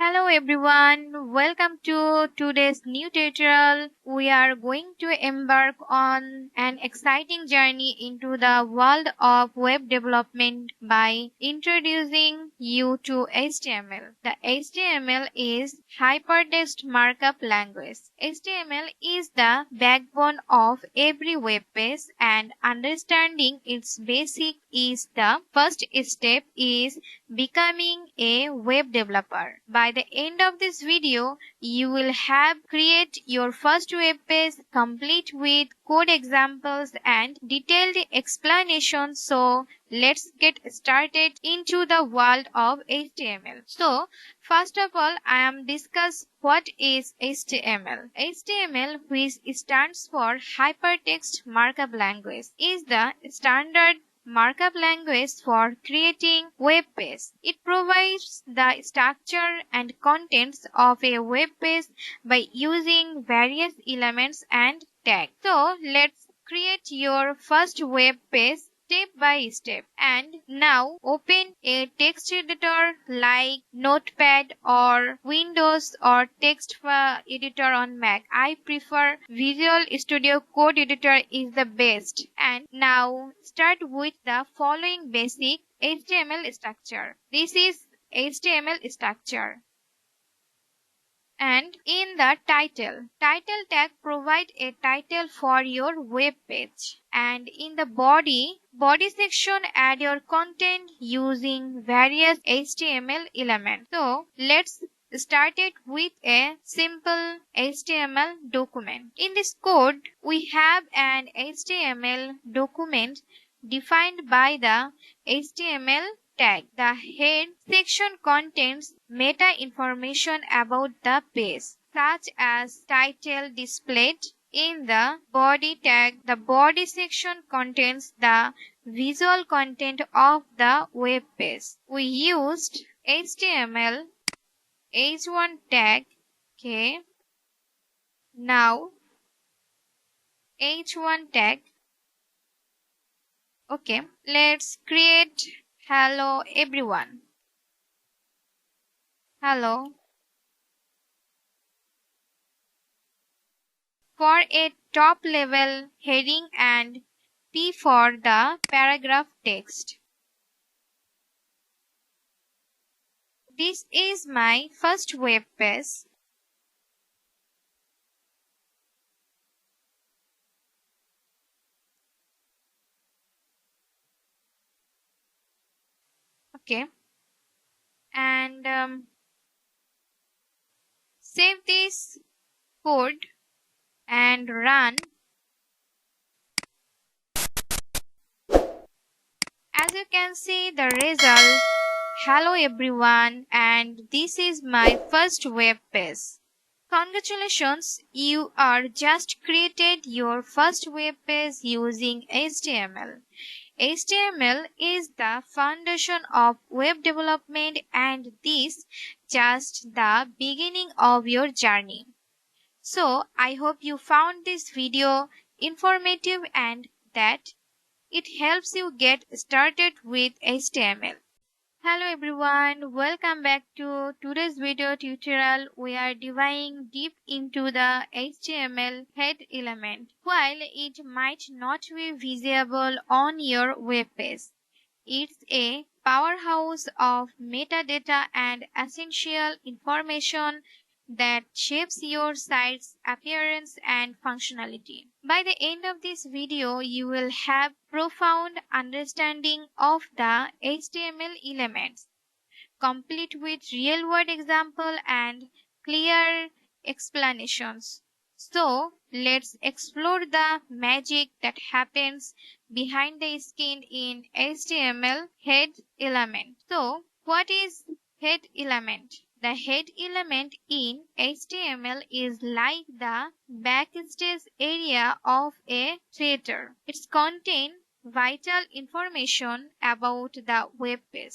Hello everyone, welcome to today's new tutorial. We are going to embark on an exciting journey into the world of web development by introducing you to HTML. The HTML is Hypertext Markup Language. HTML is the backbone of every web page, and understanding its basics is the first step is becoming a web developer. By the end of this video, you will have create your first web page complete with code examples and detailed explanations. So let's get started into the world of HTML. So first of all, I am discuss what is HTML. HTML, which stands for Hypertext Markup Language, is the standard markup language for creating web page. It provides the structure and contents of a web page by using various elements and tags. So let's create your first web page step by step. And now open a text editor like Notepad or Windows or text editor on Mac. I prefer Visual Studio Code Editor is the best. And now start with the following basic HTML structure. This is HTML structure. And in the title tag provide a title for your web page, and in the body section add your content using various HTML elements. So let's start it with a simple HTML document. In this code we have an HTML document defined by the HTML tag. The head section contains meta information about the page, such as title displayed in the body tag. The body section contains the visual content of the web page. We used HTML h1 tag. Okay. Now h1 tag. Okay. Let's create hello everyone. Hello. For a top level heading and P for the paragraph text. This is my first web page. Okay. And save this code and run. As you can see the result, hello everyone, and this is my first web page. Congratulations, you are just created your first web page using HTML. HTML is the foundation of web development, and this just the beginning of your journey. So I hope you found this video informative and that it helps you get started with HTML. Hello everyone, welcome back to today's video tutorial. We are diving deep into the HTML head element. While it might not be visible on your web page, it's a powerhouse of metadata and essential information that shapes your site's appearance and functionality. By the end of this video, you will have profound understanding of the HTML elements, complete with real-world example and clear explanations. So, let's explore the magic that happens behind the skin in HTML head element. So, what is head element? The head element in HTML is like the backstage area of a theater. It contains vital information about the web page,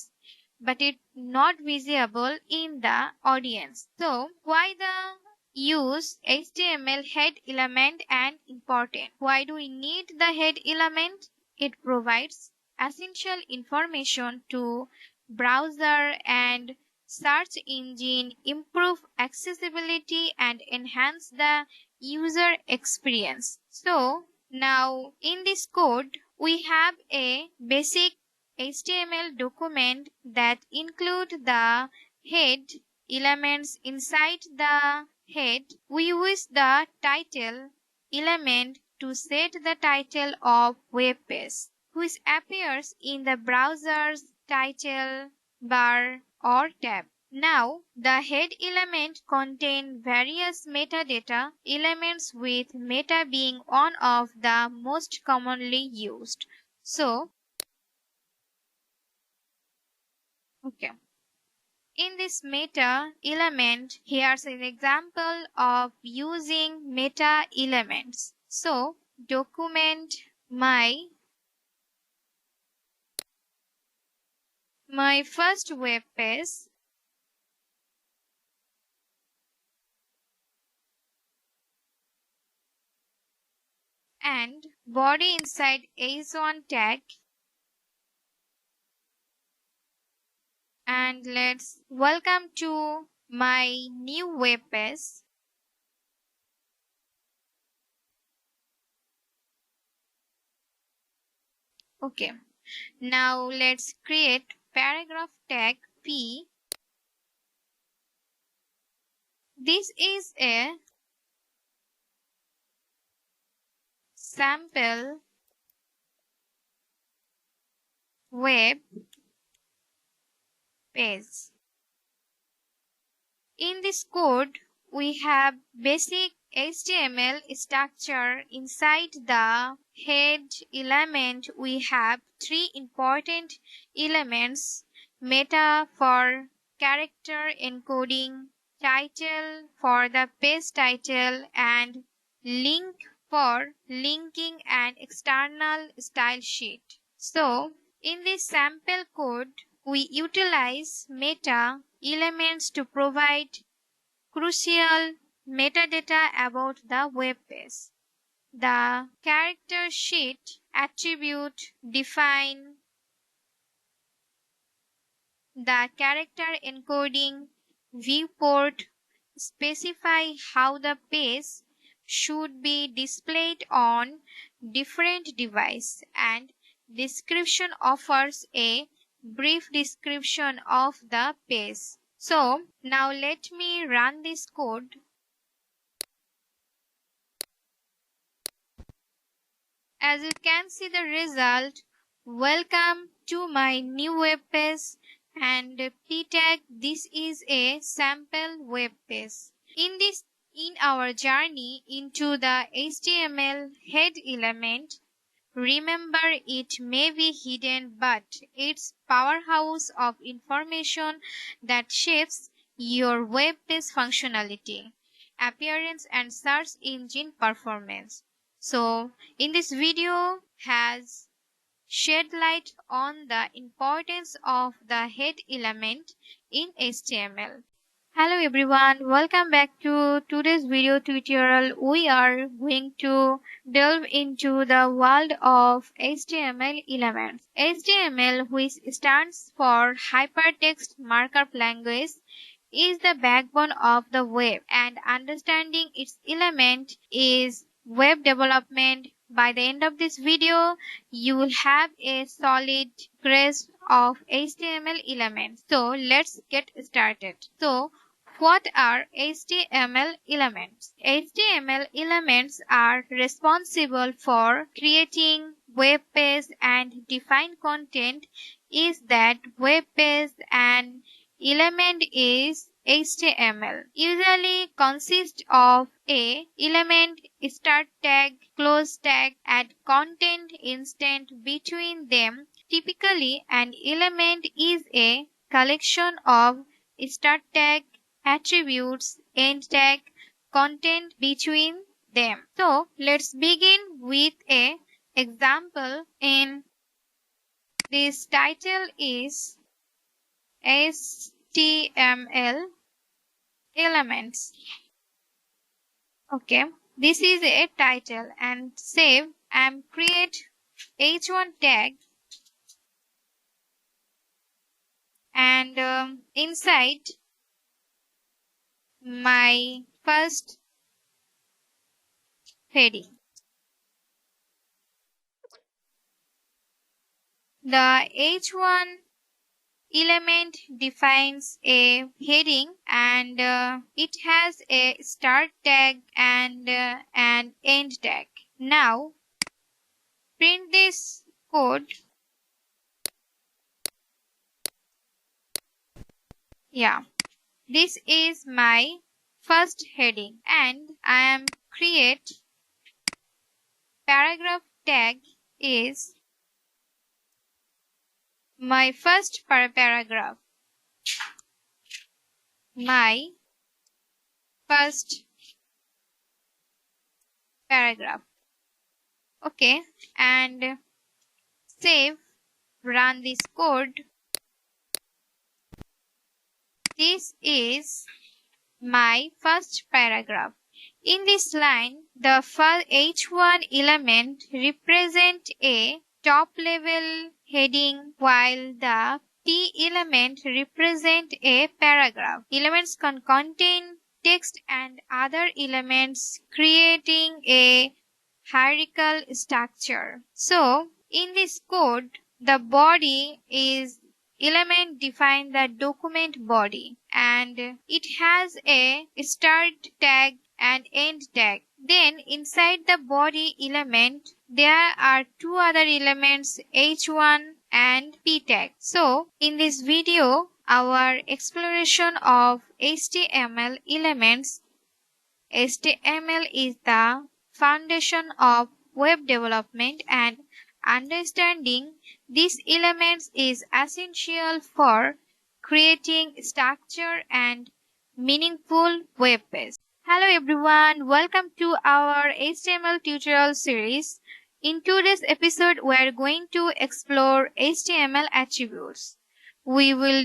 but it's not visible in the audience. So, why the use HTML head element and important? Why do we need the head element? It provides essential information to browser and search engine, improve accessibility, and enhance the user experience. So, now in this code, we have a basic HTML document that include the head elements. Inside the head. We use the title element to set the title of web page, which appears in the browser's title bar or tab. Now, the head element contains various metadata elements, with meta being one of the most commonly used. So, okay. In this meta element, here's an example of using meta elements. So, document my first web page and body inside h1 tag, and let's welcome to my new web page. Okay. Now let's create paragraph tag P. This is a sample web page. In this code, we have basic HTML structure. Inside the head element, we have three important elements: meta for character encoding, title for the page title, and link for linking an external style sheet. So, in this sample code, we utilize meta elements to provide crucial metadata about the web page. The character sheet attribute define the character encoding viewport, specify how the page should be displayed on different devices, and description offers a brief description of the page. So now let me run this code. As you can see the result, welcome to my new web page and p tag. This is a sample web page. In our journey into the HTML head element, remember, it may be hidden, but it's powerhouse of information that shapes your web page functionality, appearance, and search engine performance. So, in this video has shed light on the importance of the head element in HTML. Hello everyone, welcome back to today's video tutorial. We are going to delve into the world of HTML elements. HTML, which stands for Hypertext Markup Language, is the backbone of the web, and understanding its element is web development. By the end of this video, you will have a solid grasp of HTML elements. So let's get started. So, what are HTML elements? HTML elements are responsible for creating web page and define content. Is that web page an element is HTML usually consists of a element, start tag, close tag, and content instant between them. Typically, an element is a collection of start tag, attributes, end tag, content between them. So let's begin with a example. In this title is HTML elements. Okay, this is a title, and save and create h1 tag. and inside my first heading. The H1 element defines a heading and it has a start tag and an end tag. Now print this code. Yeah, this is my first heading and I am create paragraph tag is my first paragraph. My first paragraph. Okay, and save, run this code. This is my first paragraph. In this line, the first H1 element represents a top level heading while the P element represents a paragraph. Elements can contain text and other elements creating a hierarchical structure. So, in this code, the body is element define the document body and it has a start tag and end tag. Then inside the body element there are two other elements H1 and P tag. So in this video our exploration of HTML elements. HTML is the foundation of web development and understanding these elements is essential for creating structure and meaningful web pages. Hello everyone, welcome to our HTML tutorial series. In today's episode, we are going to explore HTML attributes. We will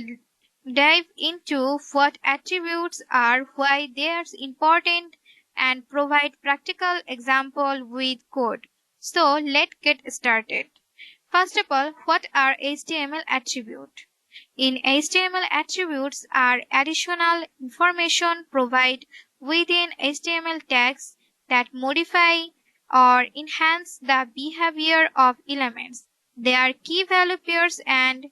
dive into what attributes are, why they are important, and provide practical example with code. So let's get started. First of all, what are HTML attributes? In HTML, attributes are additional information provided within HTML tags that modify or enhance the behavior of elements. They are key value pairs and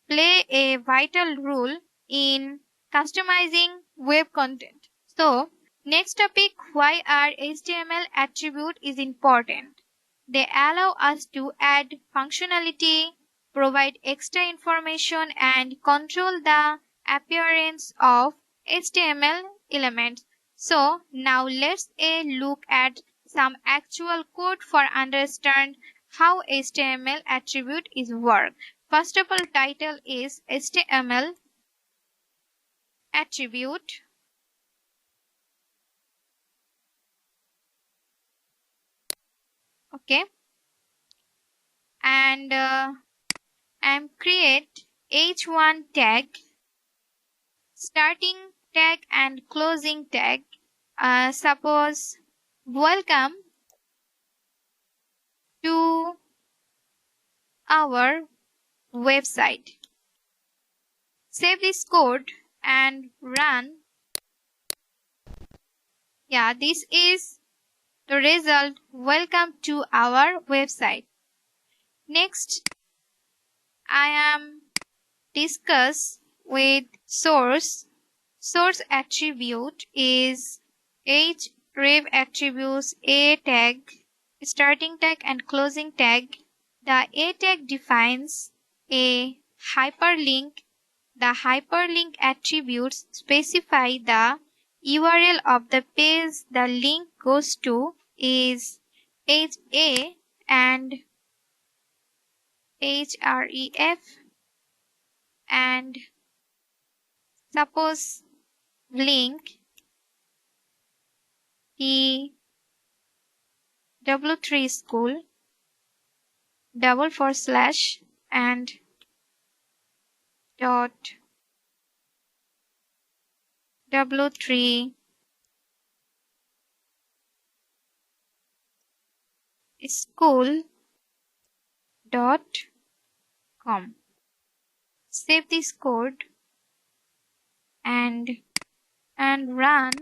play a vital role in customizing web content. So, next topic, why are HTML attribute is important. They allow us to add functionality, provide extra information and control the appearance of HTML elements. So now let's look at some actual code for understand how HTML attribute is work. First of all, title is HTML attribute. Okay, and I'm create H1 tag, starting tag and closing tag. Suppose welcome to our website. Save this code and run. Yeah, this is the result. Welcome to our website. Next, I am discuss with source. Source attribute is href attributes a tag, starting tag and closing tag. The a tag defines a hyperlink. The hyperlink attributes specify the URL of the page the link goes to is HA and href, and suppose link the w3 school // and dot w3 school dot com. Save this code and run.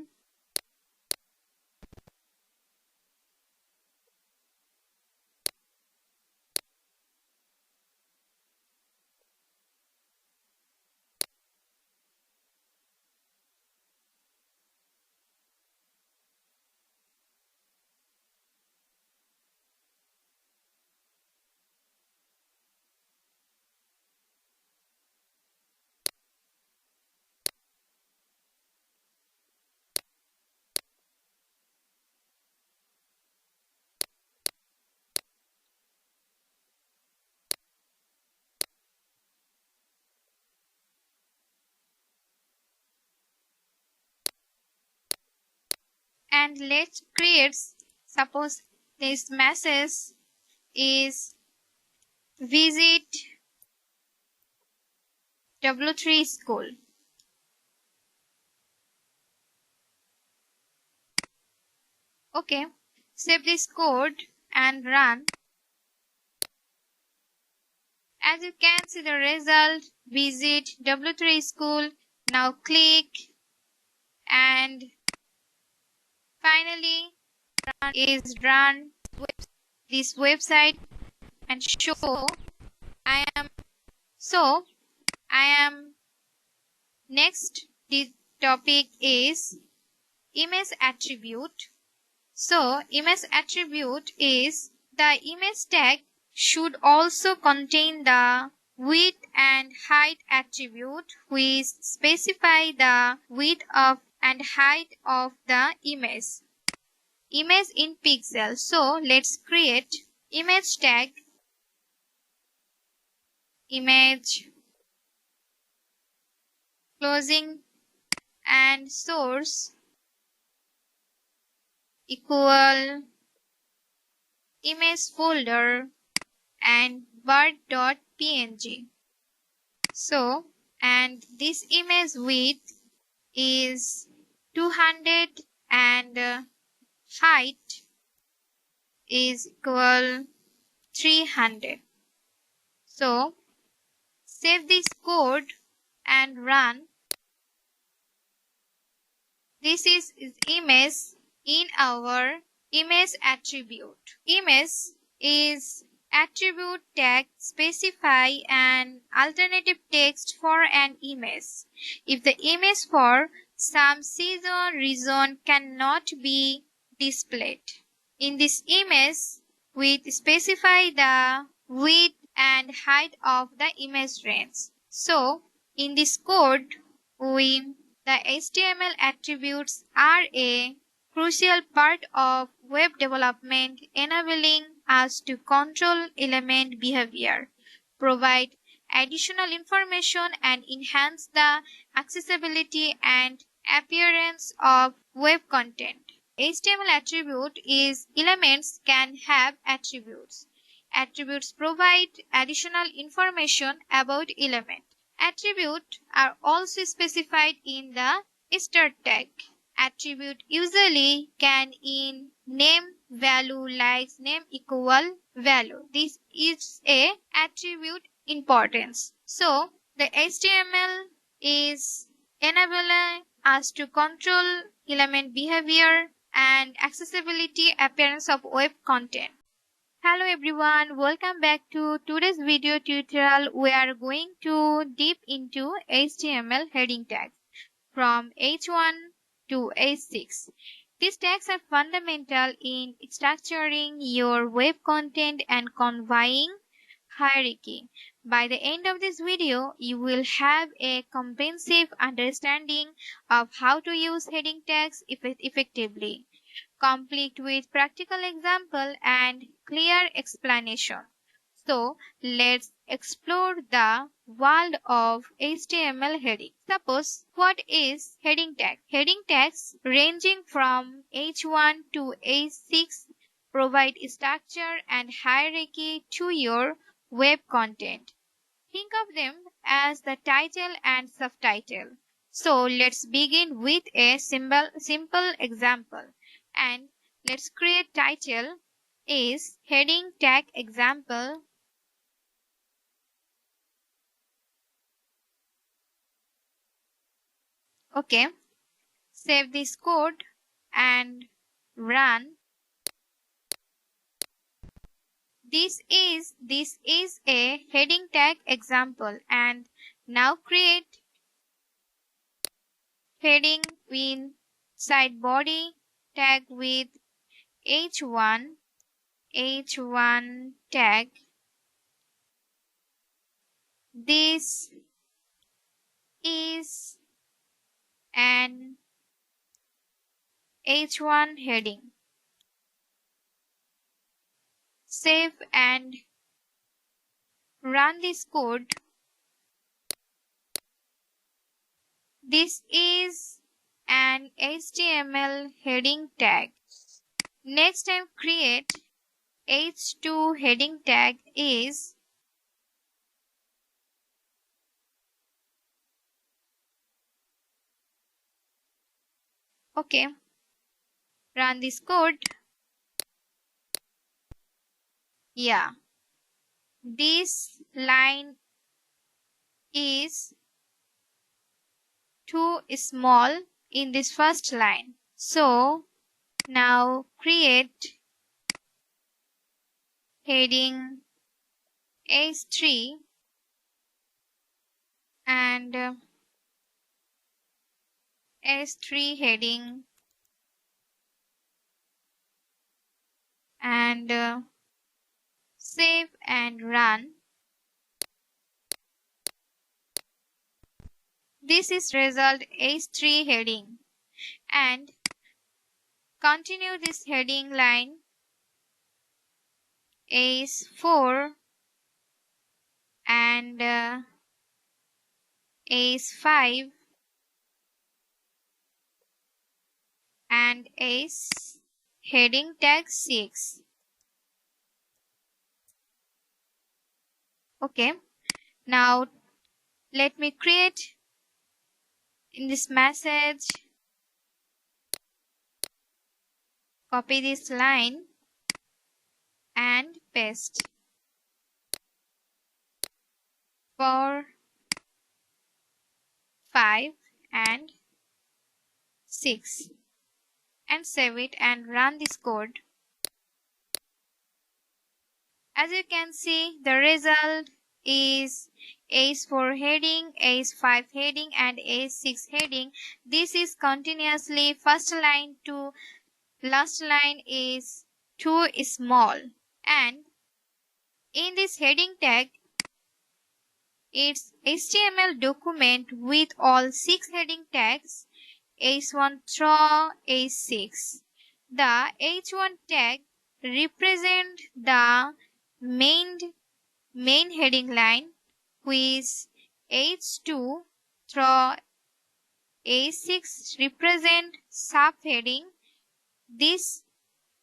And let's create, suppose this message is visit W3 school. Okay, save this code and run. As you can see the result, visit W3 school. Now click and finally run this website and show I am so I am next. The topic is image attribute. So image attribute is the image tag should also contain the width and height attribute which specify the width of and height of the image in pixels. So let's create image tag image closing and source equal image folder and bird.png. So, and this image width is 200 and height is equal 300. So, save this code and run. This is image in our image attribute. Image is attribute tag specify an alternative text for an image. If the image for some season region cannot be displayed. In this image, we specify the width and height of the image range. So, in this code, the HTML attributes are a crucial part of web development, enabling us to control element behavior, provide additional information, and enhance the accessibility and appearance of web content. HTML attribute is elements can have attributes. Attributes provide additional information about element. Attributes are also specified in the start tag. Attribute usually can in name value like name equal value. This is a attribute importance. So the HTML is enabling us to control element behavior and accessibility appearance of web content. Hello everyone, welcome back to today's video tutorial. We are going to deep into HTML heading tags from H1 to H6. These tags are fundamental in structuring your web content and conveying hierarchy. By the end of this video, you will have a comprehensive understanding of how to use heading tags effectively, complete with practical example and clear explanation. So let's explore the world of HTML heading. Suppose what is heading tag? Heading tags ranging from H1 to H6 provide structure and hierarchy to your web content. Think of them as the title and subtitle. So let's begin with a simple example. And let's create title is heading tag example Okay, save this code and run. This is a heading tag example, and now create heading inside body tag with h1 tag. This is an h1 heading. Save and run this code. This is an HTML heading tag. Next time create h2 heading tag is okay. Run this code. Yeah, this line is too small in this first line. So now create heading h3 and h3 heading and save and run. This is result h3 heading, and continue this heading line h4 and h5 and h heading tag 6. Okay, now let me create in this message, copy this line and paste for 5 and 6 and save it and run this code. As you can see, the result is h4 heading, h5 heading and h6 heading. This is continuously first line to last line is too small, and in this heading tag it's HTML document with all 6 heading tags h1 through h6. The h1 tag represent the main heading line, which h2 through h6 represent subheading. This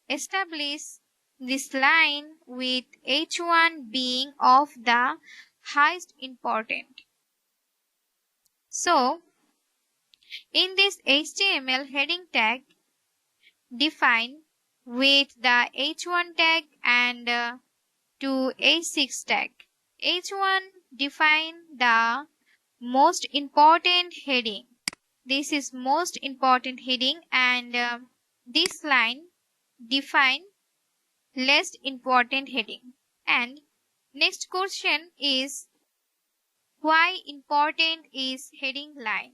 establish this line with h1 being of the highest important. So, in this HTML heading tag, define with the h1 tag and to h6 tag. h1 define the most important heading. This is most important heading, and this line define less important heading. And next question is, why important is heading line?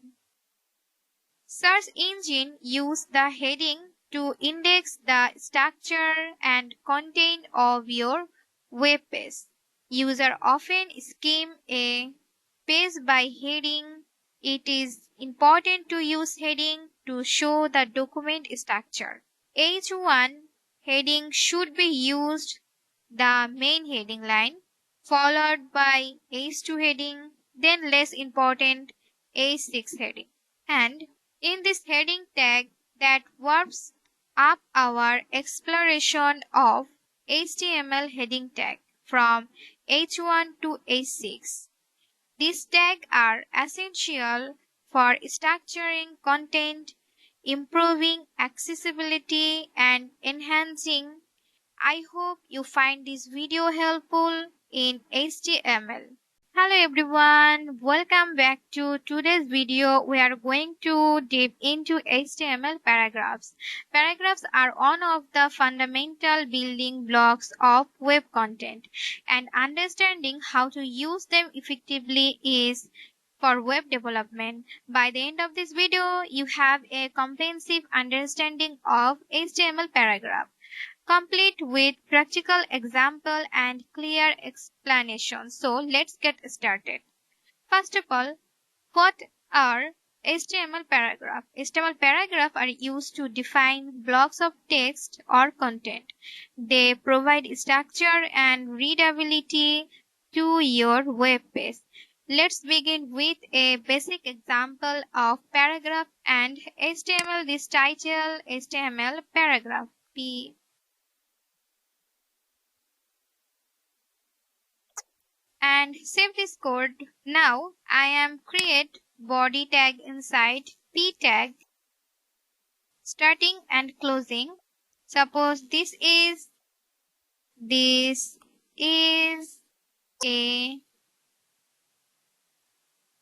Search engine use the heading to index the structure and content of your web page. Users often skim a page by heading. It is important to use heading to show the document structure. H1 heading should be used the main heading line, followed by H2 heading, then less important H6 heading. And in this heading tag that warps up our exploration of HTML heading tag from H1 to H6. These tags are essential for structuring content, improving accessibility, and enhancing. I hope you find this video helpful in HTML. Hello everyone, welcome back to today's video. We are going to dive into HTML paragraphs. Paragraphs are one of the fundamental building blocks of web content, and understanding how to use them effectively is for web development. By the end of this video, you have a comprehensive understanding of HTML paragraph, complete with practical example and clear explanation. So let's get started. First of all, what are HTML paragraph? HTML paragraph are used to define blocks of text or content. They provide structure and readability to your web page. Let's begin with a basic example of paragraph and HTML. This title HTML paragraph P and save this code. Now I am create body tag inside p tag starting and closing. Suppose this is a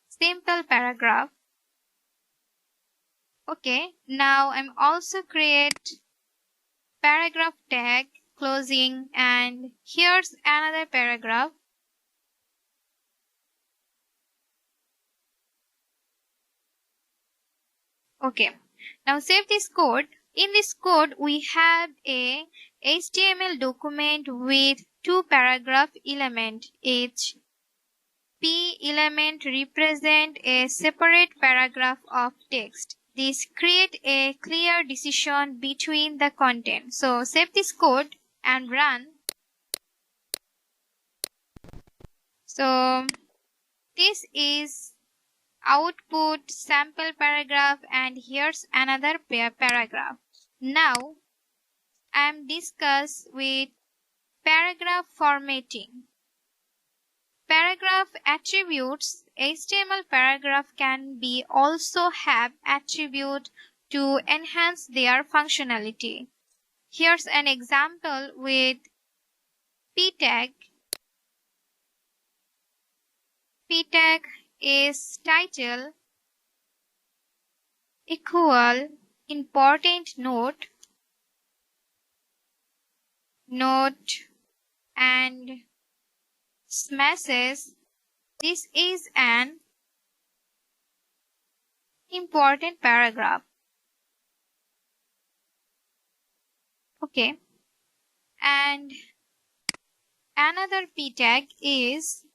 simple paragraph. Okay, now I'm also create paragraph tag closing, and here's another paragraph. Okay, now save this code. In this code, we have a HTML document with two paragraph elements. Each P element represent a separate paragraph of text. This create a clear decision between the content. So save this code and run. So this is output sample paragraph, and here's another paragraph. Now I am discuss with paragraph formatting. Paragraph attributes. HTML paragraph can be also have attribute to enhance their functionality. Here's an example with p tag. P tag is title equal important note and smashes. This is an important paragraph. Okay, and another p tag is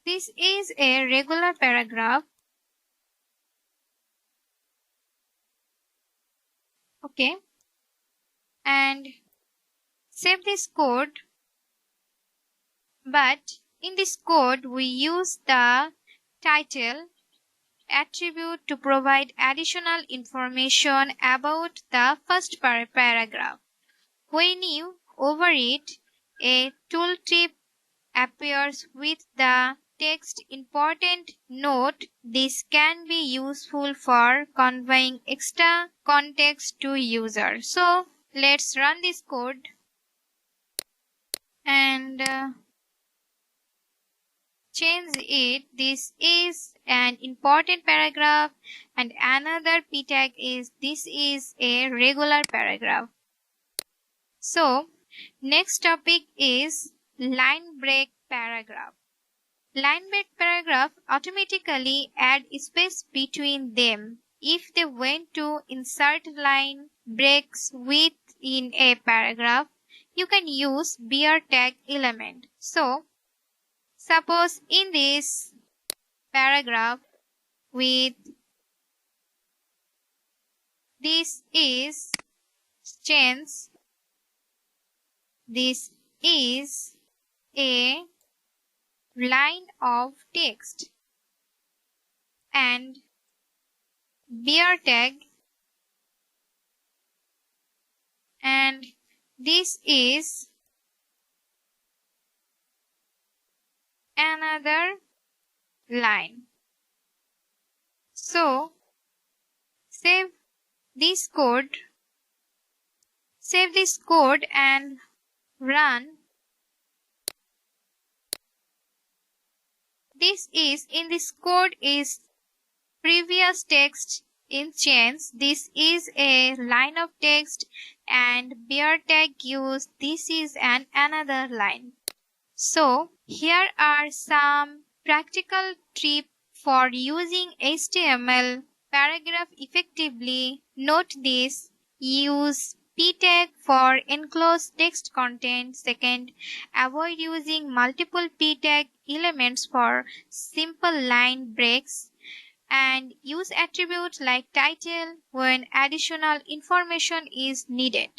this is a regular paragraph. Okay, and save this code. But in this code, we use the title attribute to provide additional information about the first paragraph. When you overwrite, a tooltip appears with the text important note. This can be useful for conveying extra context to user. So let's run this code and change it. This is an important paragraph, and another p tag is this is a regular paragraph. So next topic is line break paragraph. Line break paragraph automatically add space between them. If they want to insert line breaks within a paragraph, you can use bear tag element. So suppose in this paragraph with this is change, this is a line of text, and bear tag, and this is another line. So save this code and run. This code is previous text in chains. This is a line of text and bear tag use. This is another line. So here are some practical tips for using HTML paragraph effectively. Note this. Use p tag for enclosed text content. Second, avoid using multiple p tag elements for simple line breaks, and use attributes like title when additional information is needed.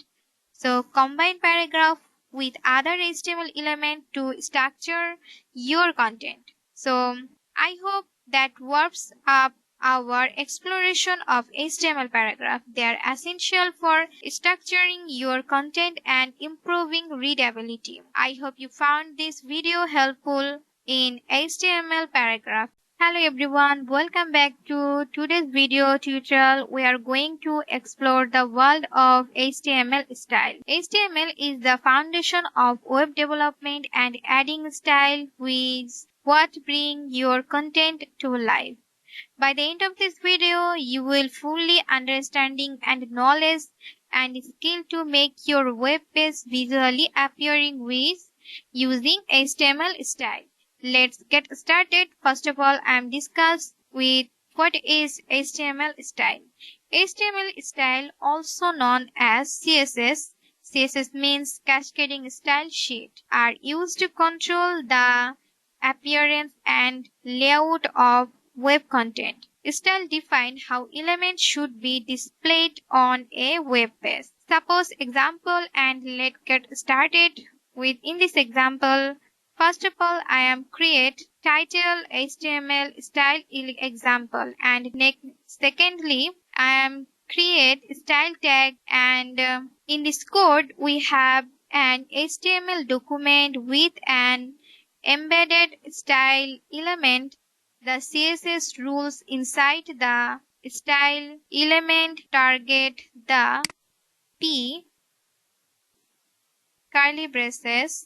So combine paragraph with other HTML element to structure your content. So I hope that wraps up our exploration of HTML paragraph. They are essential for structuring your content and improving readability. I hope you found this video helpful in HTML paragraph. Hello everyone, welcome back to today's video tutorial. We are going to explore the world of HTML style. HTML is the foundation of web development, and adding style is what brings your content to life. By the end of this video, you will fully understanding and knowledge and skill to make your web page visually appearing with using HTML style. Let's get started. First of all, I am discuss with what is HTML style. HTML style, also known as CSS. CSS means cascading style sheet, are used to control the appearance and layout of web content. Style define how elements should be displayed on a web page. Suppose example, and let's get started with in this example. First of all, I am create title HTML style example, and secondly, I am create style tag, and in this code we have an HTML document with an embedded style element. The CSS rules inside the style element target the p curly braces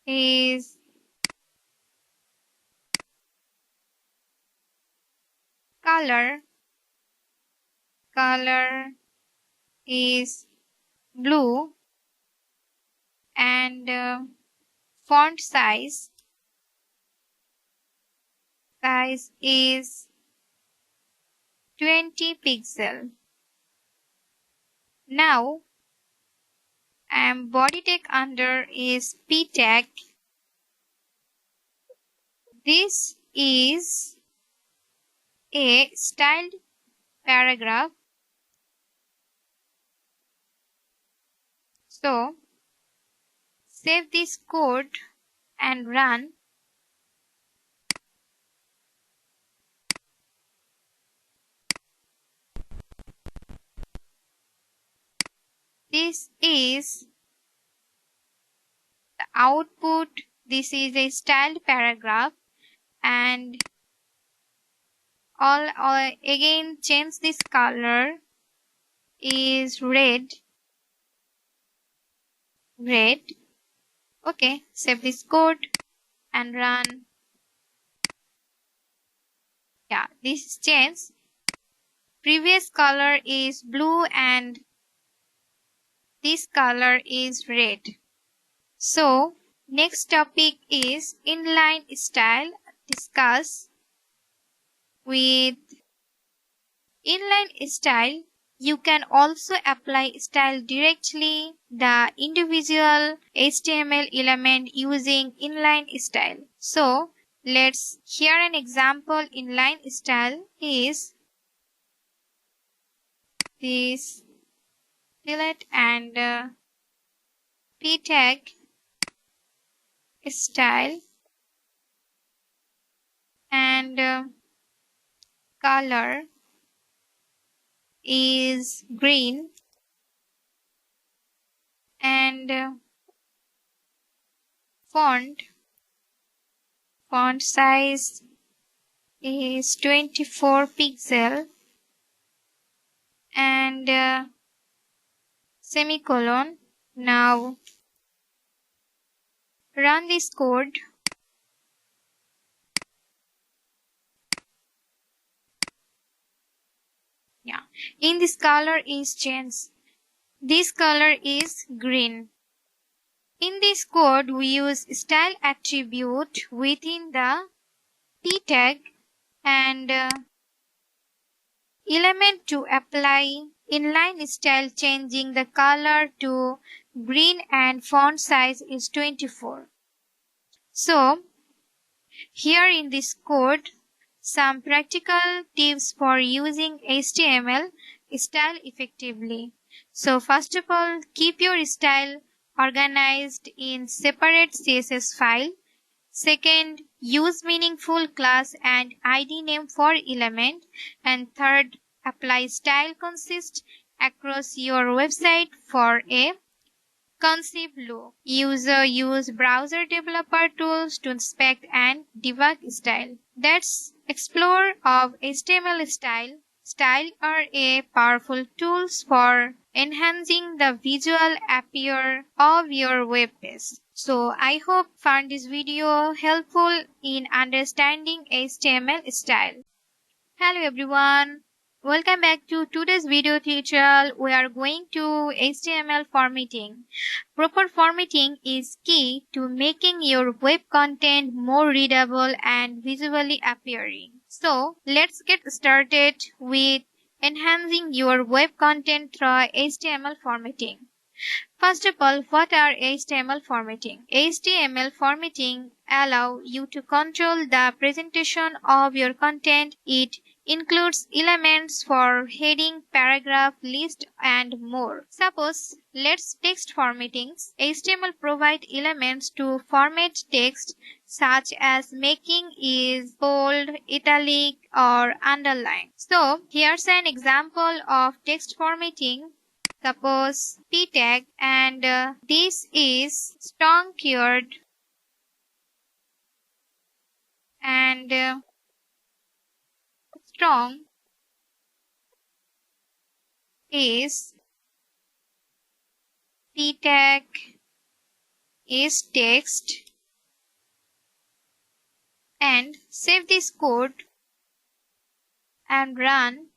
is color is blue, and font size is 20 pixel. Now body tag under is p tag. This is a styled paragraph. So save this code and run. This is the output. This is a styled paragraph, and all again change this color is red. Okay, save this code and run. Yeah, this change. Previous color is blue and this color is red. So next topic is inline style. Discuss with inline style. You can also apply style directly the individual HTML element using inline style. So let's hear an example. Inline style is this delete and p tag style, and color is green, and font size is 24 pixel, and semicolon. Now run this code In this color is change. This color is green. In this code, we use style attribute within the p tag and element to apply inline style, changing the color to green and font size is 24. So here in this code, some practical tips for using HTML style effectively. So first of all, keep your style organized in separate CSS file. Second, use meaningful class and ID name for element. And third, apply style consist across your website for a cohesive look. Use browser developer tools to inspect and debug style. Let's explore of HTML style. Style are a powerful tools for enhancing the visual appearance of your web page. So I hope found this video helpful in understanding HTML style. Hello everyone. Welcome back to today's video tutorial. We are going to HTML formatting. Proper formatting is key to making your web content more readable and visually appealing. So let's get started with enhancing your web content through HTML formatting. First of all, what are HTML formatting? HTML formatting allows you to control the presentation of your content. It includes elements for heading, paragraph, list, and more. Suppose, let's text formatting. HTML provides elements to format text such as making is bold, italic, or underline. So, here's an example of text formatting. Suppose p tag and this is strong keyword and strong is p tag is text and save this code and run.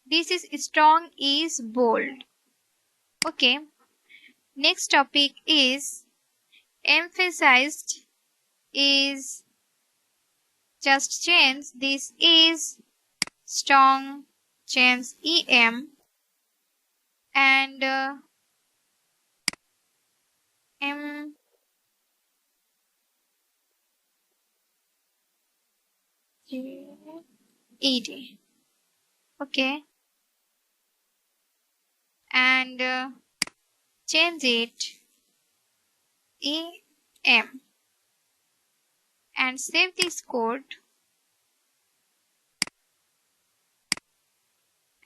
This is strong is bold. Okay. Next topic is emphasized is just change. This is strong change em and m ed. Okay. And change it em and save this code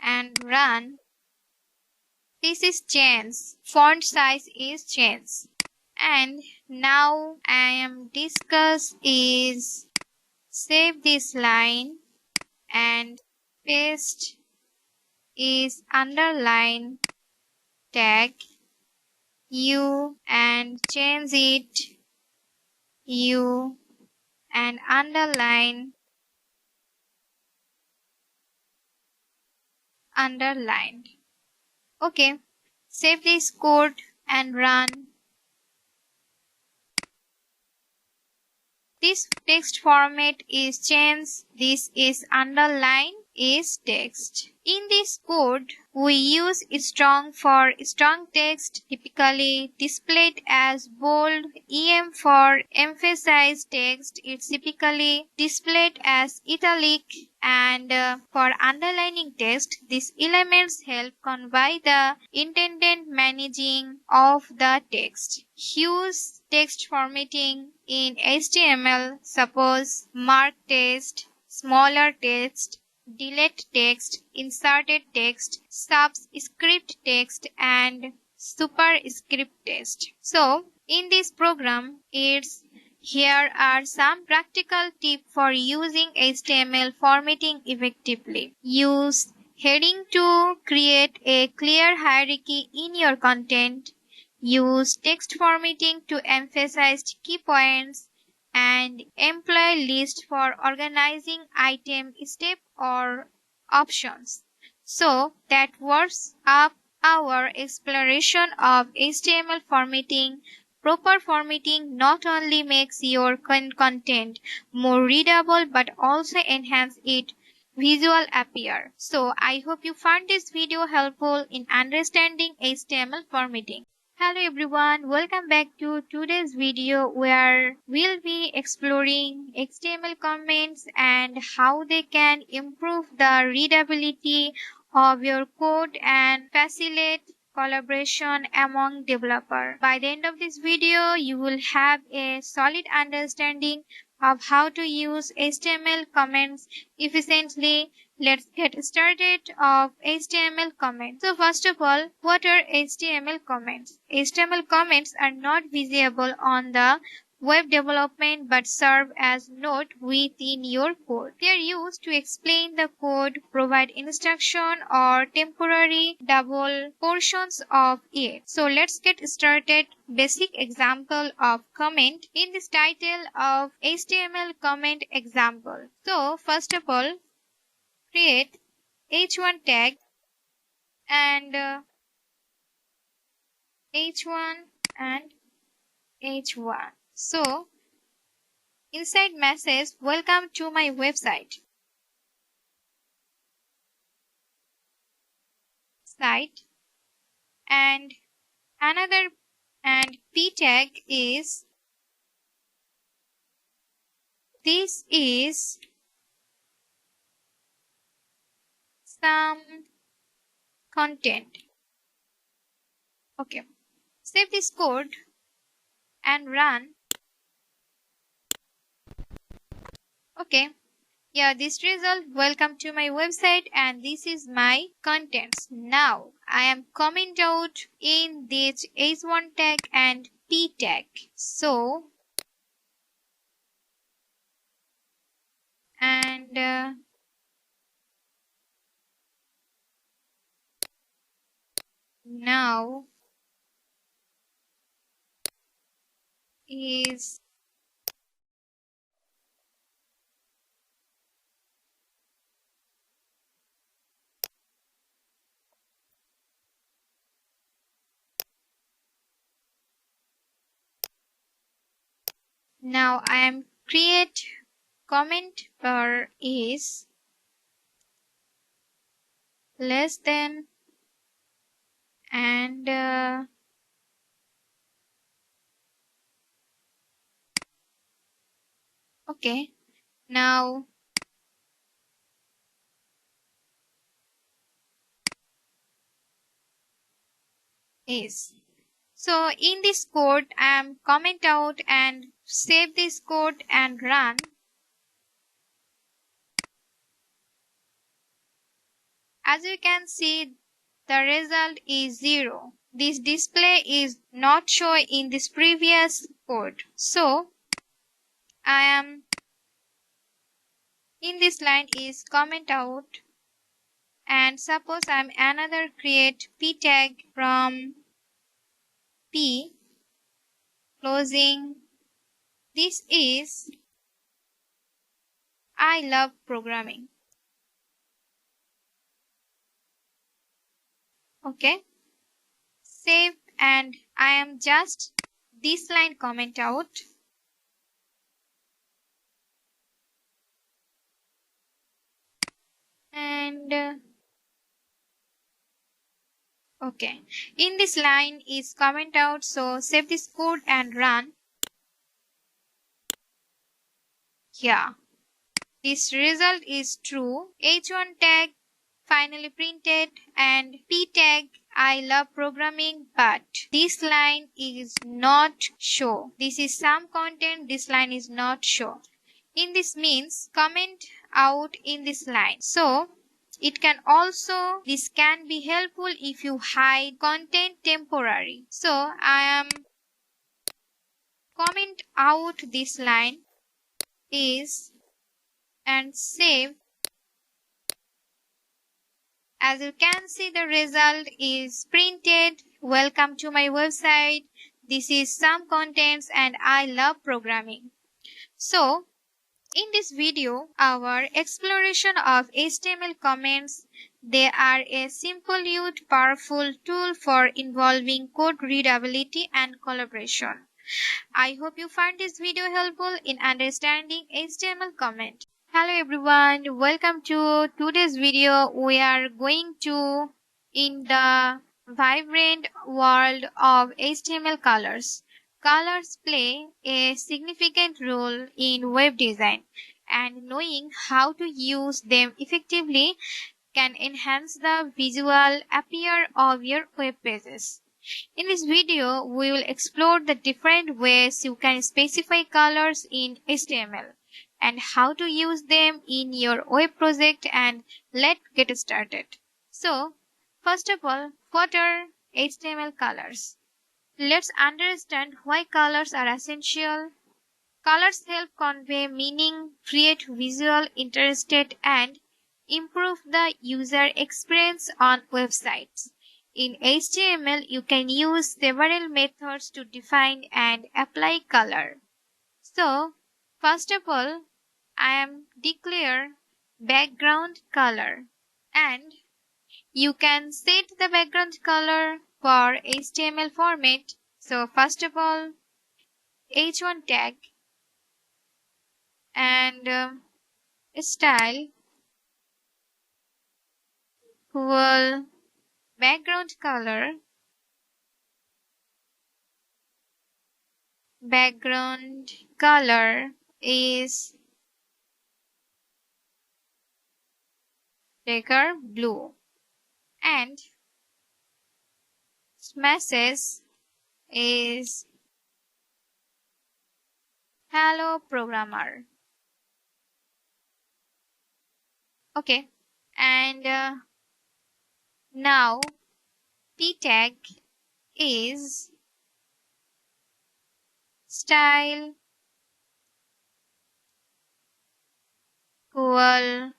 and run. This is change. Font size is change. And now I am discuss is save this line and paste is underline tag u and change it u and underline underlined. Okay, save this code and run. This text format is changed. This is underline is text. In this code, we use strong for strong text, typically displayed as bold. Em for emphasized text, it's typically displayed as italic. And for underlining text, these elements help convey the intended meaning of the text. Use text formatting in HTML, suppose mark text, smaller text, delete text, inserted text, subscript text, and superscript text. So, in this program, here are some practical tips for using HTML formatting effectively. Use heading to create a clear hierarchy in your content. Use text formatting to emphasize key points and employee list for organizing item step or options. So that wraps up our exploration of HTML formatting. Proper formatting not only makes your content more readable but also enhance its visual appear. So I hope you found this video helpful in understanding HTML formatting. Hello everyone, welcome back to today's video where we'll be exploring HTML comments and how they can improve the readability of your code and facilitate collaboration among developers. By the end of this video, you will have a solid understanding of how to use HTML comments efficiently. Let's get started of HTML comments. So first of all, what are HTML comments? HTML comments are not visible on the web development but serve as note within your code. They are used to explain the code, provide instruction or temporary double portions of it. So let's get started. Basic example of comment in this title of HTML comment example. So first of all, create h1 tag and h1 and h1. So inside message, welcome to my website. Site and another and p tag is this is some content. Okay. Save this code and run. Okay. Yeah, this result, welcome to my website and this is my contents. Now, I am comment out in this h1 tag and p tag. So, and now is now I am create comment bar is less than and okay. Now is. So in this code, I am comment out and save this code and run. As you can see, the result is 0. This display is not shown in this previous code. So I am in this line is comment out and suppose I am another create p tag from p closing. This is I love programming. Okay. Save and I am just this line comment out. And okay. In this line is comment out. So save this code and run. Yeah. This result is true. H1 tag finally printed and P tag I love programming, but this line is not show. This is some content, this line is not show. In this means comment out in this line. So it can also, this can be helpful if you hide content temporary. So I am comment out this line is and save. As you can see, the result is printed. Welcome to my website. This is some contents and I love programming. So, in this video, our exploration of HTML comments, they are a simple yet powerful tool for involving code readability and collaboration. I hope you find this video helpful in understanding HTML comment. Hello everyone, welcome to today's video. We are going to in the vibrant world of HTML colors. Colors play a significant role in web design, and knowing how to use them effectively can enhance the visual appeal of your web pages. In this video, we will explore the different ways you can specify colors in HTML and how to use them in your web project, and let's get started. So, first of all, what are HTML colors? Let's understand why colors are essential. Colors help convey meaning, create visual interest, and improve the user experience on websites. In HTML, you can use several methods to define and apply color. So, first of all, I am declare background color, and you can set the background color for HTML format. So, first of all, h1 tag and style will background color is darker blue, and message is hello programmer. Okay, and now p tag is style cool,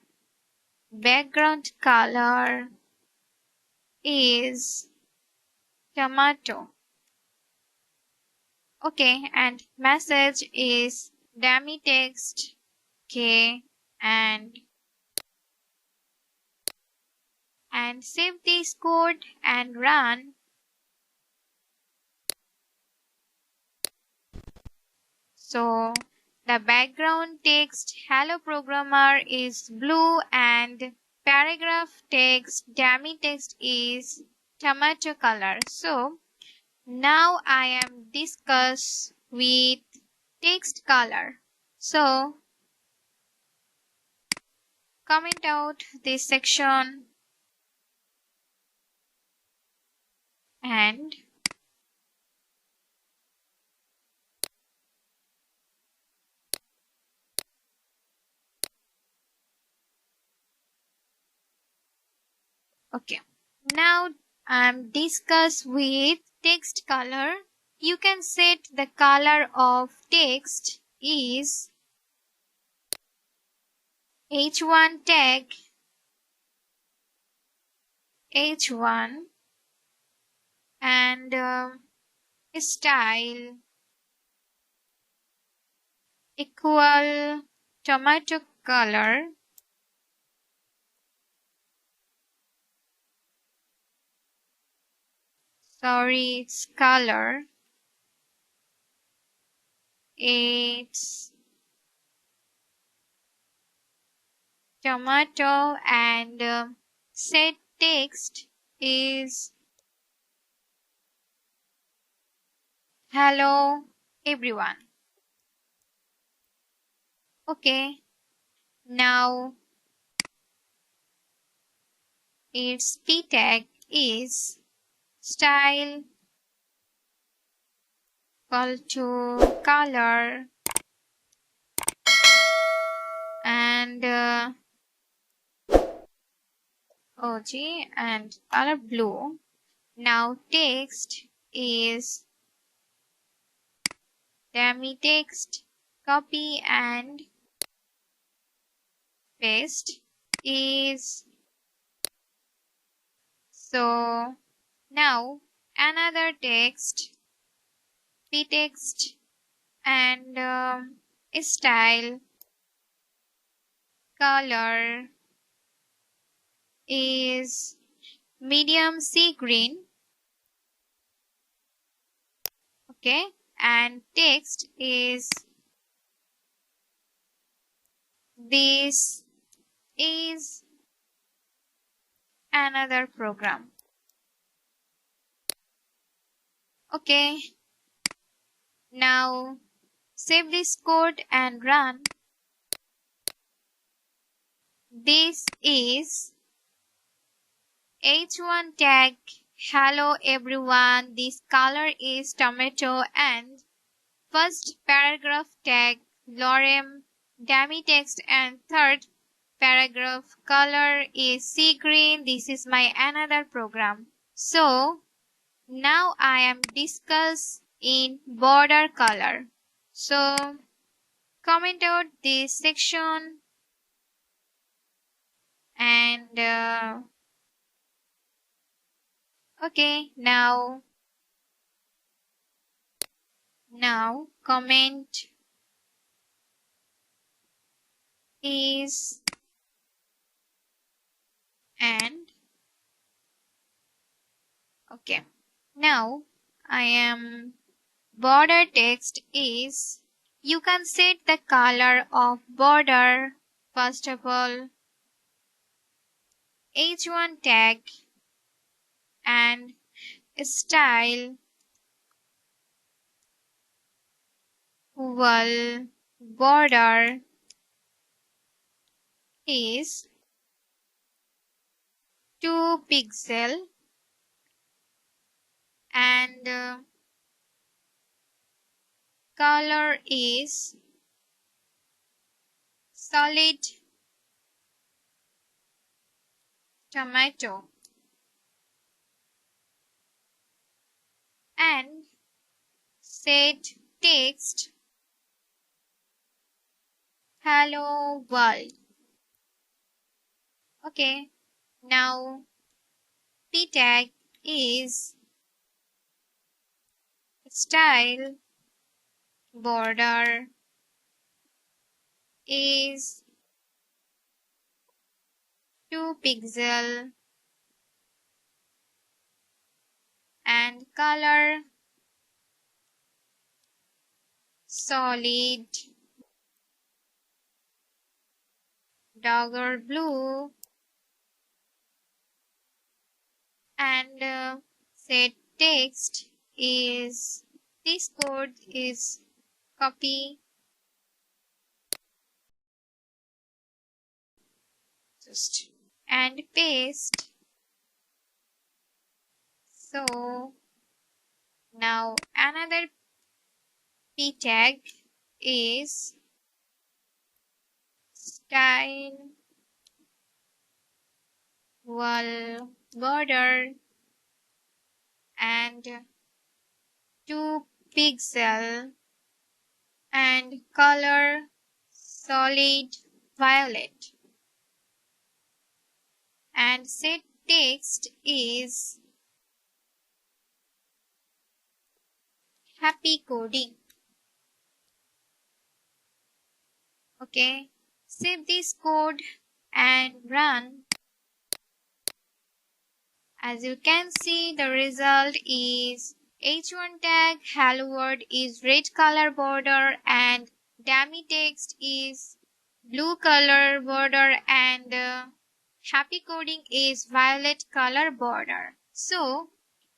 background color is tomato. Okay, and message is dummy text. Okay, and save this code and run. So the background text hello programmer is blue, and paragraph text dummy text is tomato color. So now I am discuss with text color. So comment out this section and okay. Now I'm discuss with text color. You can set the color of text is h1 tag h1 and style equal tomato color. Sorry, it's color. It's tomato, and set text is hello everyone. Okay, now its p tag is style equal to color, and OG and color blue. Now text is dummy text, copy and paste is. So now another text, p text and style, color is medium sea green. Okay, and text is this is another program. Okay, now save this code and run. This is H1 tag. Hello everyone, this color is tomato and first paragraph tag lorem demi text and third paragraph color is sea green. This is my another program. So now I am discuss in border color. So comment out this section and okay, now comment is and okay. Now I am border text is you can set the color of border. First of all, H1 tag and style wall border is 2 pixel and color is solid tomato and set text hello world. Okay, now p tag is style border is 2 pixel and color solid dogger blue and set text is this code is copy and paste. So now another p tag is style wall border and 2 pixel and color solid violet and set text is happy coding. Okay, save this code and run. As you can see, the result is H1 tag hello world is red color border and dummy text is blue color border and happy coding is violet color border. So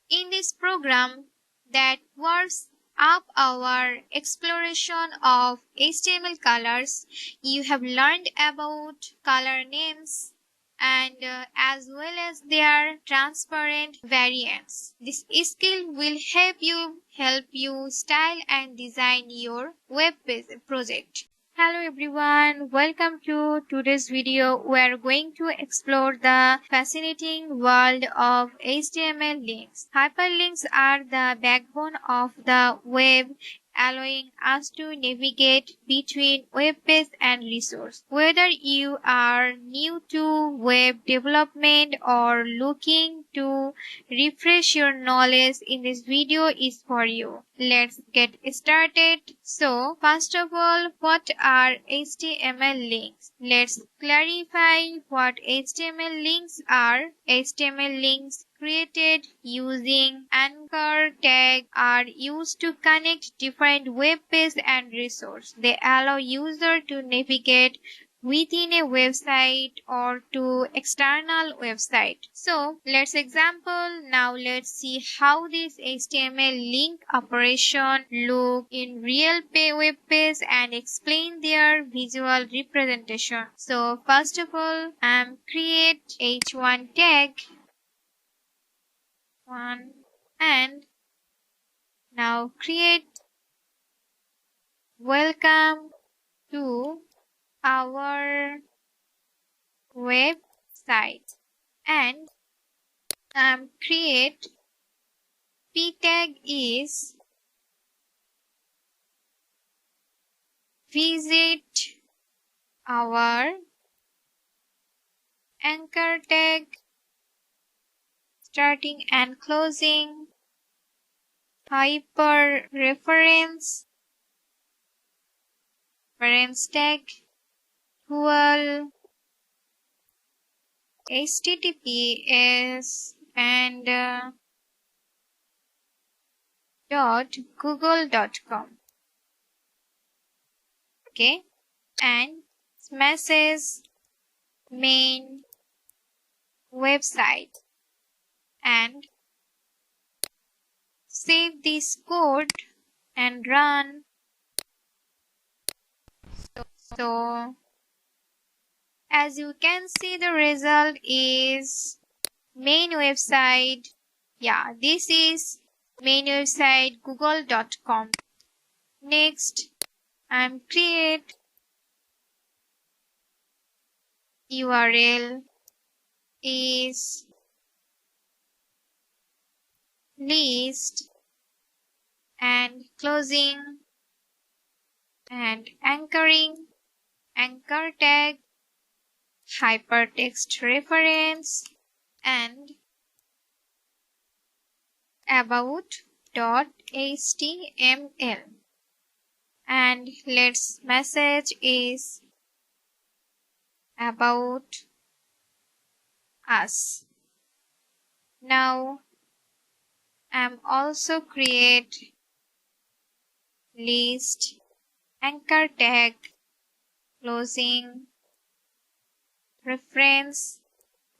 in this program that was up our exploration of HTML colors, you have learned about color names and as well as their transparent variants. This skill will help you style and design your web project. Hello everyone, welcome to today's video. We are going to explore the fascinating world of HTML links. Hyperlinks are the backbone of the web, allowing us to navigate between web page and resource. Whether you are new to web development or looking to refresh your knowledge, in this video is for you. let's get started. So, first of all, what are HTML links? Let's clarify what HTML links are. HTML links created using anchor tag are used to connect different web pages and resources. They allow user to navigate within a website or to external website. So let's example. Now let's see how this HTML link operation look in real web page and explain their visual representation. So first of all, create h1 tag 1 and now create welcome to our website and create p tag is visit our anchor tag starting and closing hyper reference tag equal https and .google.com. Okay, and message main website and save this code and run. So as you can see, the result is main website. Yeah, this is main website google.com. Next, create URL is list and closing and anchoring anchor tag hypertext reference and about.html and let's message is about us. Now I'm also create list anchor tag closing reference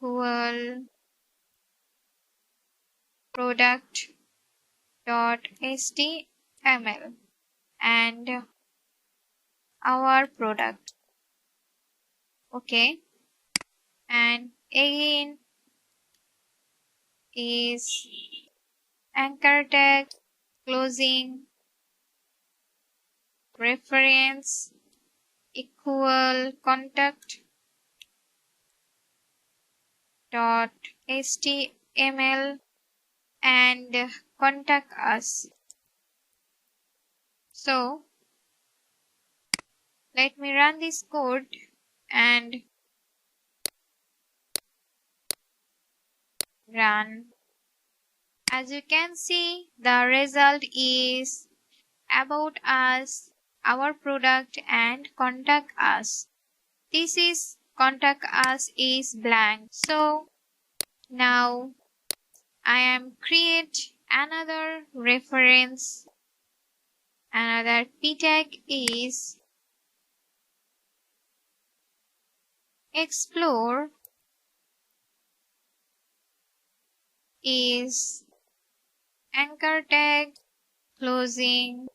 equal product.html and our product. Okay, and again is anchor tag closing reference equal contact.html and contact us. So let me run this code and run. As you can see, the result is about us, our product and contact us. This is contact us is blank. So now I am create another reference. Another p tag is explore is anchor tag closing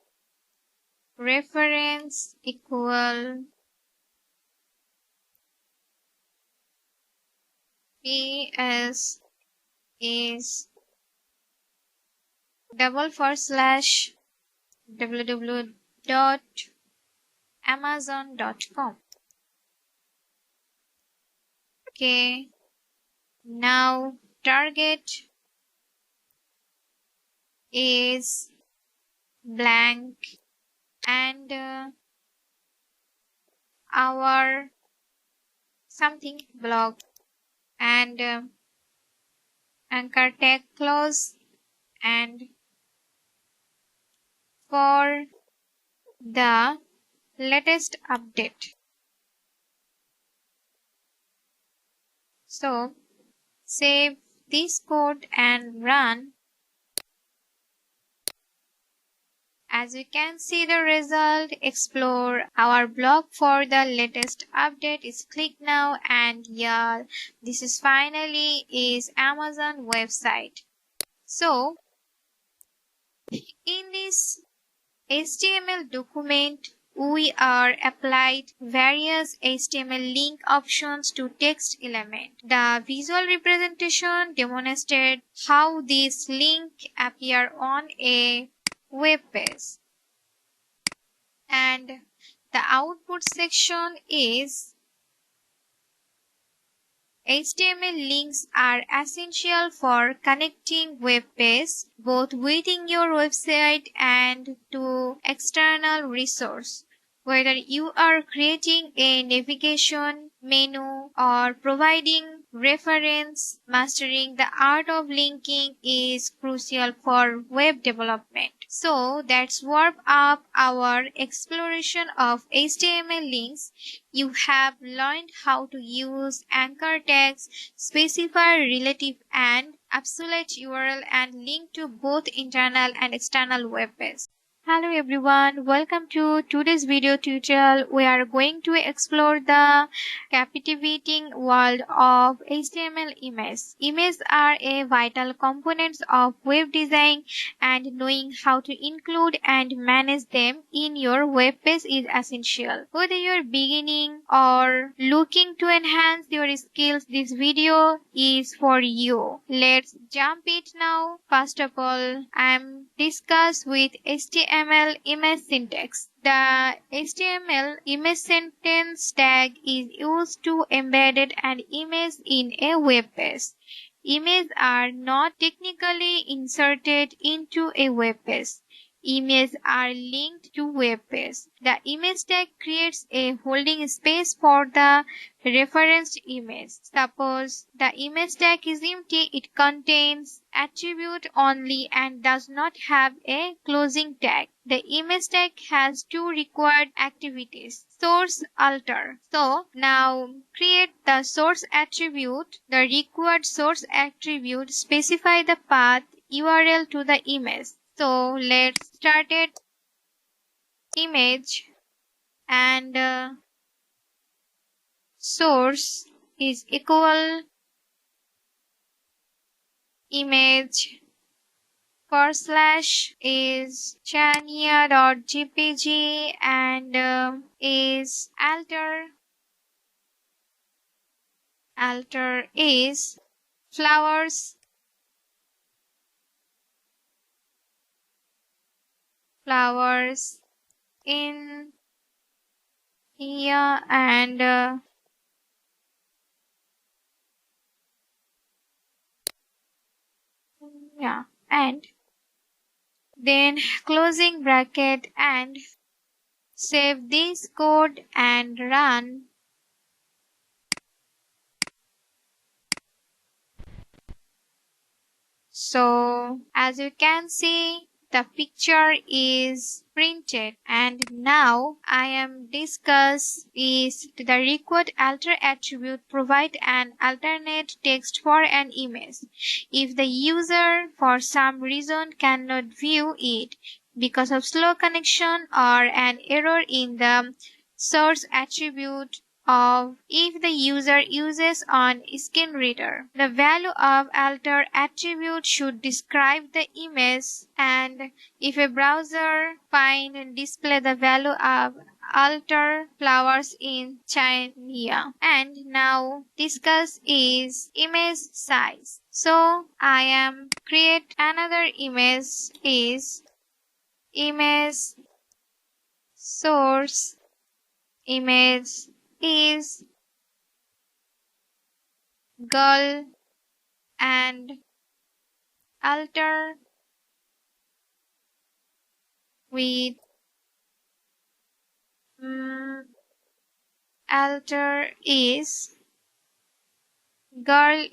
reference equal ps is www.amazon.com. Okay, now target is blank and our something blog and anchor tag close and for the latest update. So save this code and run. As you can see the result, explore our blog for the latest update is click now, and yeah, this is finally is Amazon website. So in this HTML document, we are applied various HTML link options to text element. The visual representation demonstrates how this link appear on a web page. And the output section is HTML links are essential for connecting web pages both within your website and to external resource. Whether you are creating a navigation menu or providing reference, mastering the art of linking is crucial for web development. So let's warm up our exploration of HTML links. You have learned how to use anchor tags, specify relative and absolute URL, and link to both internal and external web pages. Hello everyone, welcome to today's video tutorial. We are going to explore the captivating world of HTML images. Images are a vital components of web design, and knowing how to include and manage them in your web page is essential. Whether you're beginning or looking to enhance your skills, this video is for you. Let's jump it now. First of all, I'm discuss with HTML image syntax. The HTML image sentence tag is used to embed an image in a web page. Images are not technically inserted into a web page. Images are linked to web page. The image tag creates a holding space for the referenced image. Suppose the image tag is empty, it contains attribute only and does not have a closing tag. The image tag has two required activities: source, alter. So now create the source attribute. The required source attribute specify the path URL to the image. So let's start it. Image and source is equal image / is chania.jpg and is alter is flowers in here, and yeah, and then closing bracket, and save this code and run. So as you can see, the picture is printed, and now I am discuss is the required alter attribute provide an alternate text for an image. If the user for some reason cannot view it because of slow connection or an error in the source attribute, of if the user uses on screen reader. The value of alter attribute should describe the image, and if a browser find and display the value of alter flowers in China. And now discuss is image size. So I am create another image is image source image is girl and alter with alter is girl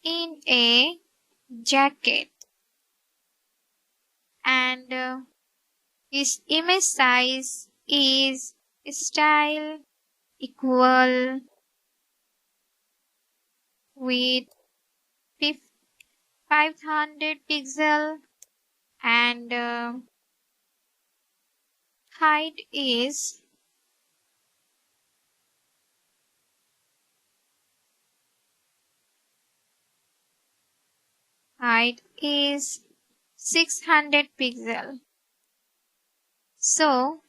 in a jacket. and its image size is style equal with 500 pixel and height is 600 pixel. So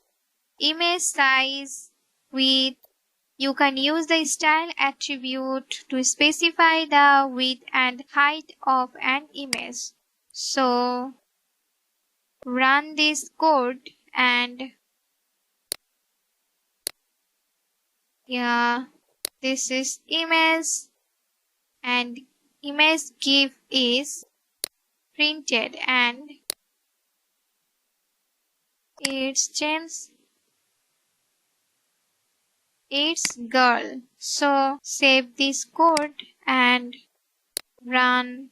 image size width, you can use the style attribute to specify the width and height of an image. So run this code and yeah, this is image and image GIF is printed and it's girl. So save this code and run.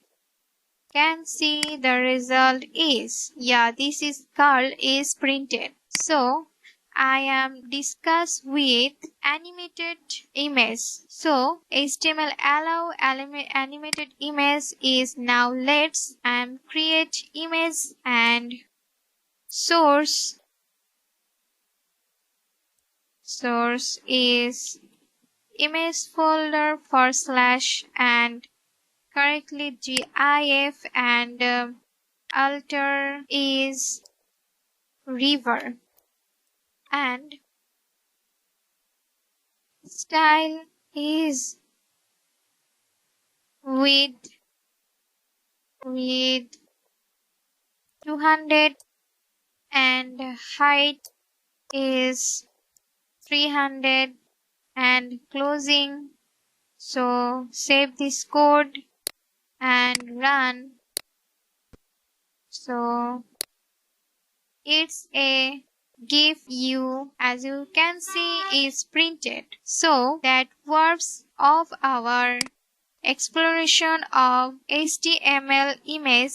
Can see the result is, yeah, this is girl is printed. So I am discuss with animated image. So HTML allow animated image is now let's create image and source is image folder / and correctly GIF and alter is river and style is with 200 and height is 300 and closing. So save this code and run. So it's a GIF you as you can see is printed. So that was of our exploration of HTML image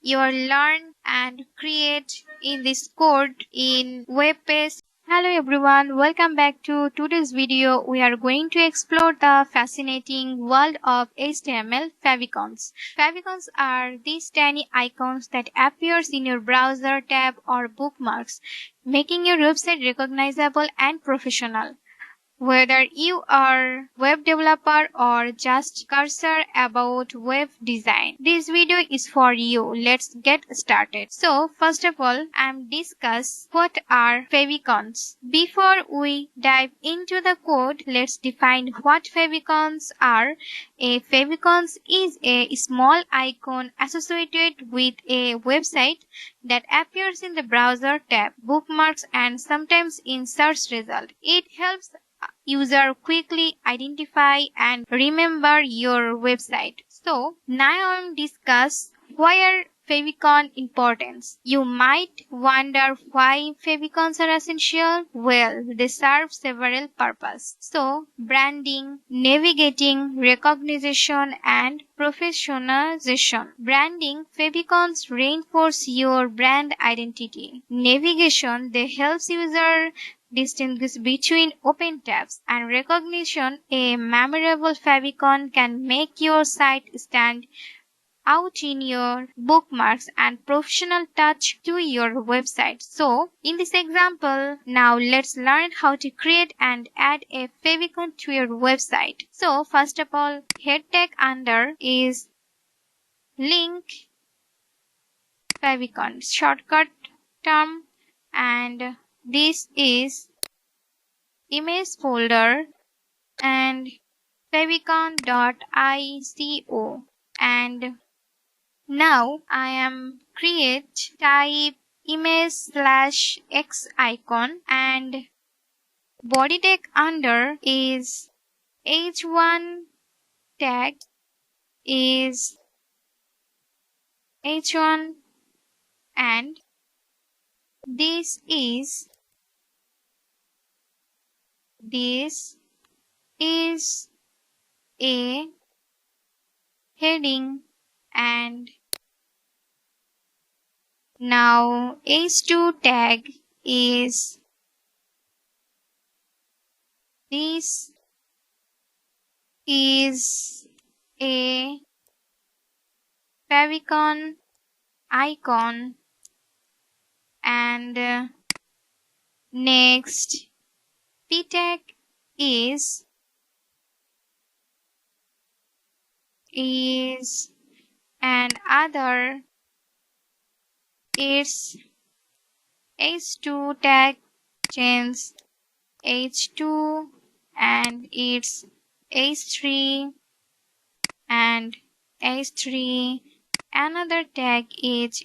you learn and create in this code in web page. Hello everyone, welcome back to today's video. We are going to explore the fascinating world of HTML favicons. Favicons are these tiny icons that appears in your browser tab or bookmarks, making your website recognizable and professional. Whether you are web developer or just cursor about web design, this video is for you. Let's get started. So first of all, I'm discuss what are favicons. Before we dive into the code, let's define what favicons are. A favicons is a small icon associated with a website that appears in the browser tab, bookmarks, and sometimes in search result. It helps user quickly identify and remember your website. So now I'm discuss why are favicon importance. You might wonder why favicons are essential. Well, they serve several purposes. So branding, navigating, recognition, and professionalization. Branding, favicons reinforce your brand identity. Navigation, they helps user distinguish between open tabs, and recognition. A memorable favicon can make your site stand out in your bookmarks and professional touch to your website. So in this example, now let's learn how to create and add a favicon to your website. So first of all, head tag under is link favicon shortcut term, and this is image folder and favicon.ico, and now I am create type image / x icon and body tag under is h1 tag is h1 and this is a heading and Now h2 tag is this is a favicon icon, and next p tag is an other. Its h2 tag change h2, and its h3 and h3. Another tag is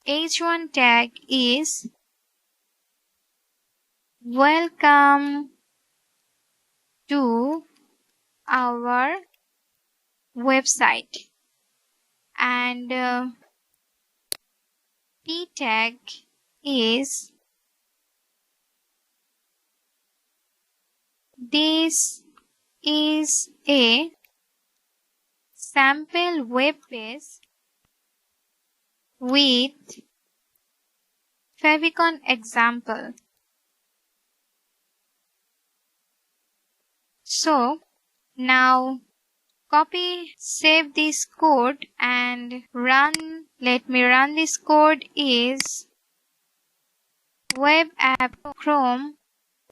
h1 tag is welcome to our website, and p tag is this is a sample web page with Favicon example. So now copy, save this code and run. Let me run this code is web app Chrome.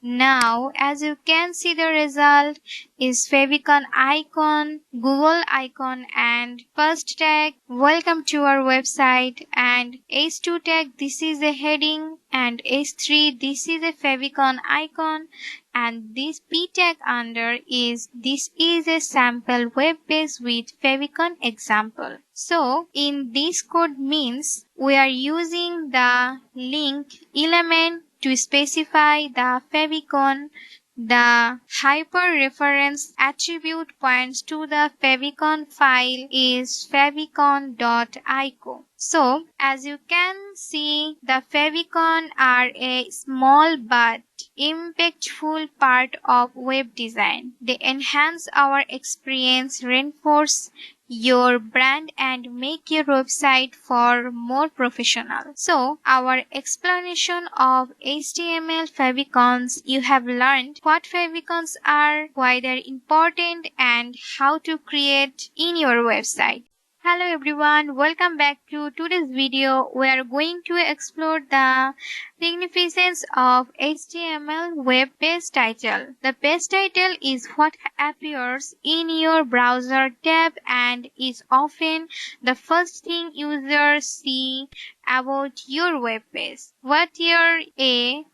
Now, as you can see, the result is favicon icon, Google icon, and first tag, welcome to our website, and h2 tag, this is a heading, and h3, this is a favicon icon, and this p tag under is, this is a sample web page with favicon example. So, in this code means we are using the link element to specify the favicon. The hyperreference attribute points to the favicon file is favicon.ico. So, as you can see, the favicon are a small but impactful part of web design. They enhance our experience, reinforce your brand, and make your website for more professional. So, our explanation of HTML favicons, you have learned what favicons are, why they're important, and how to create in your website. Hello everyone, welcome back to today's video. We are going to explore the significance of HTML web page title. The page title is what appears in your browser tab and is often the first thing users see about your web page. Whether you're a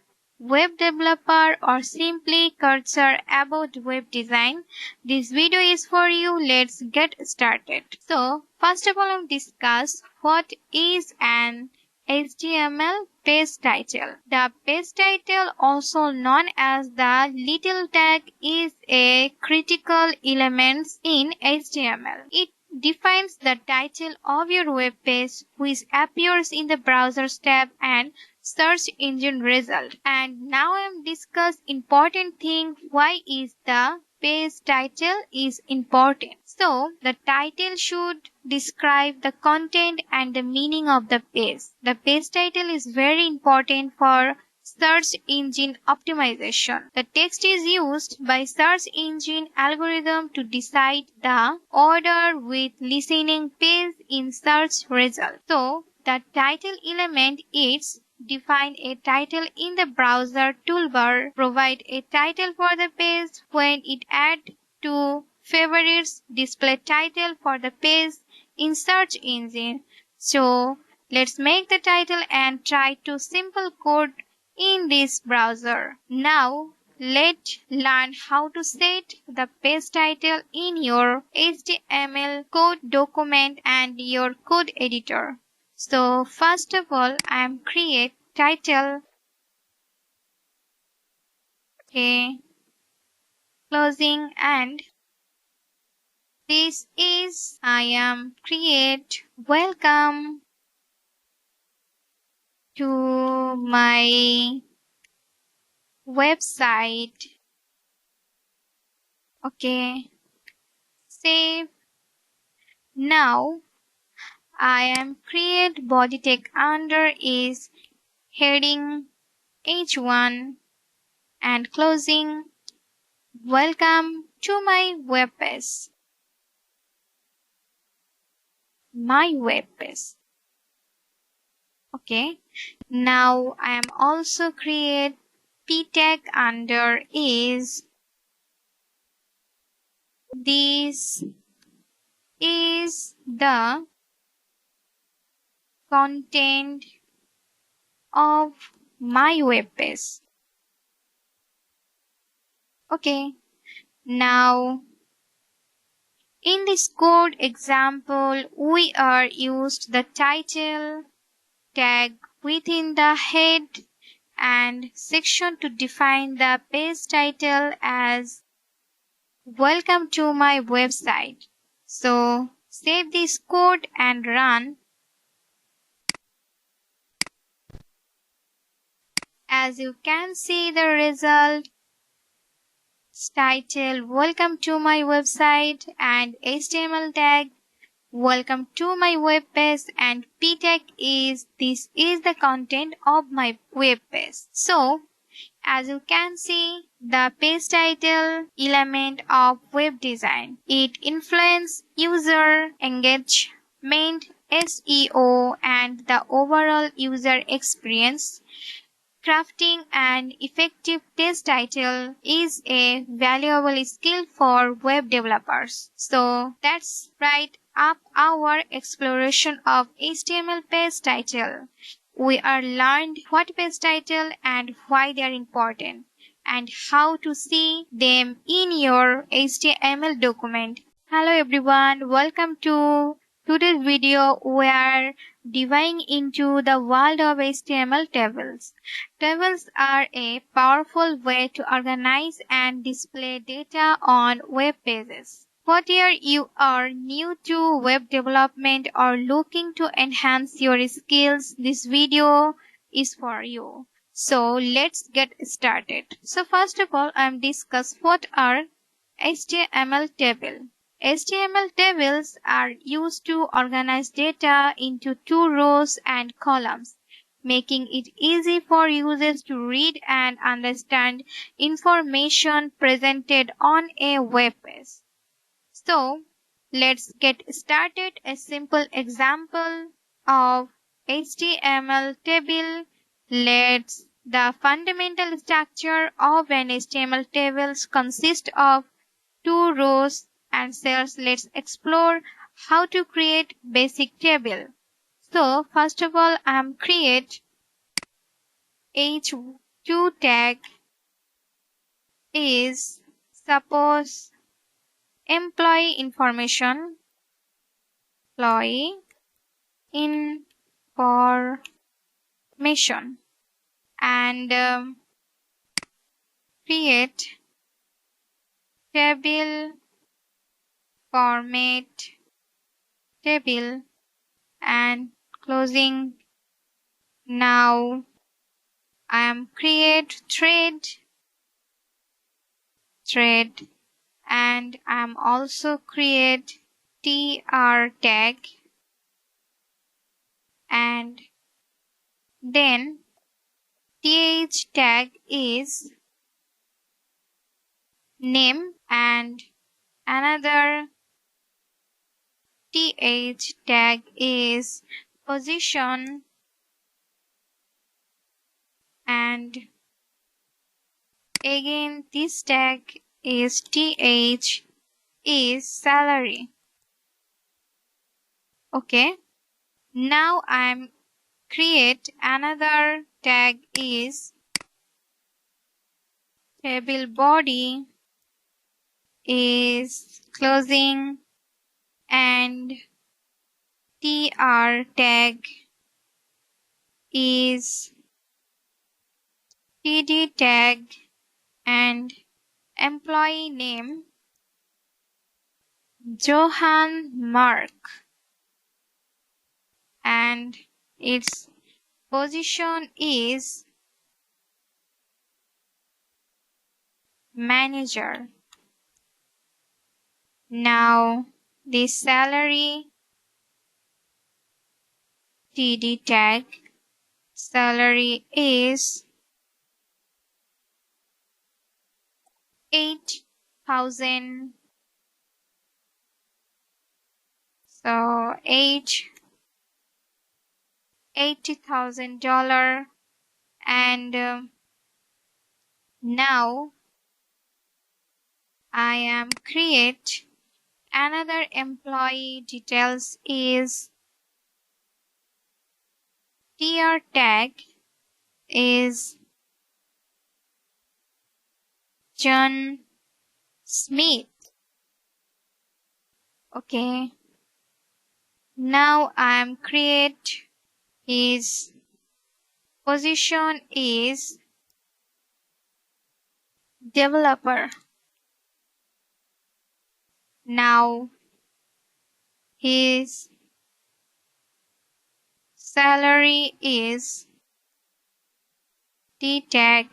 web developer or simply curious about web design, this video is for you. Let's get started. So, first of all, I'll discuss what is an HTML page title. The page title, also known as the title tag, is a critical element in HTML. It defines the title of your web page, which appears in the browser's tab and search engine result. And now I'm discuss important thing, why is the page title is important. So the title should describe the content and the meaning of the page. The page title is very important for search engine optimization. The text is used by search engine algorithm to decide the order with listening page in search result. So the title element is define a title in the browser toolbar, provide a title for the page when it add to favorites, display title for the page in search engine. So let's make the title and try to simple code in this browser. Now let's learn how to set the page title in your HTML code document and your code editor. So first of all, I am create title, okay, closing, and this is I am create welcome to my website, okay, save. Now I am create body tag under is heading H1 and closing. Welcome to my web page. My web page. Okay. Now I am also create p tag under is this is the content of my web page. Okay. Now in this code example, we are used the title tag within the head and section to define the page title as Welcome to my website. So save this code and run. As you can see the result, title Welcome to my website and HTML tag Welcome to my web page and p tag is this is the content of my web page. So as you can see, the page title element of web design. It influences user engagement, SEO, and the overall user experience. Crafting an effective page title is a valuable skill for web developers. So that's right up our exploration of HTML page title. We are learned what page title and why they are important and how to see them in your HTML document. Hello everyone, welcome to today's video. We are diving into the world of HTML tables. Tables are a powerful way to organize and display data on web pages. Whether you are new to web development or looking to enhance your skills, this video is for you. So let's get started. So first of all, I'm discuss what are HTML table. HTML tables are used to organize data into two rows and columns, making it easy for users to read and understand information presented on a web page. So, let's get started. A simple example of HTML table. The fundamental structure of an HTML table consists of two rows and cells. Let's explore how to create basic table. So first of all, I'm create h2 tag is suppose employee information, employee information, and create table format table and closing. Now I am create thread and I am also create tr tag and then th tag is name and another th tag is position and again this tag is th is salary. Okay, now I'm create another tag is table body is closing and tr tag is td tag and employee name Johann Mark and its position is manager. Now the salary TD tag. Salary is 8,000. So $80,000. And now I am create another employee details is TR tag is John Smith. Okay. Now I am create his position is developer. Now his salary is T tag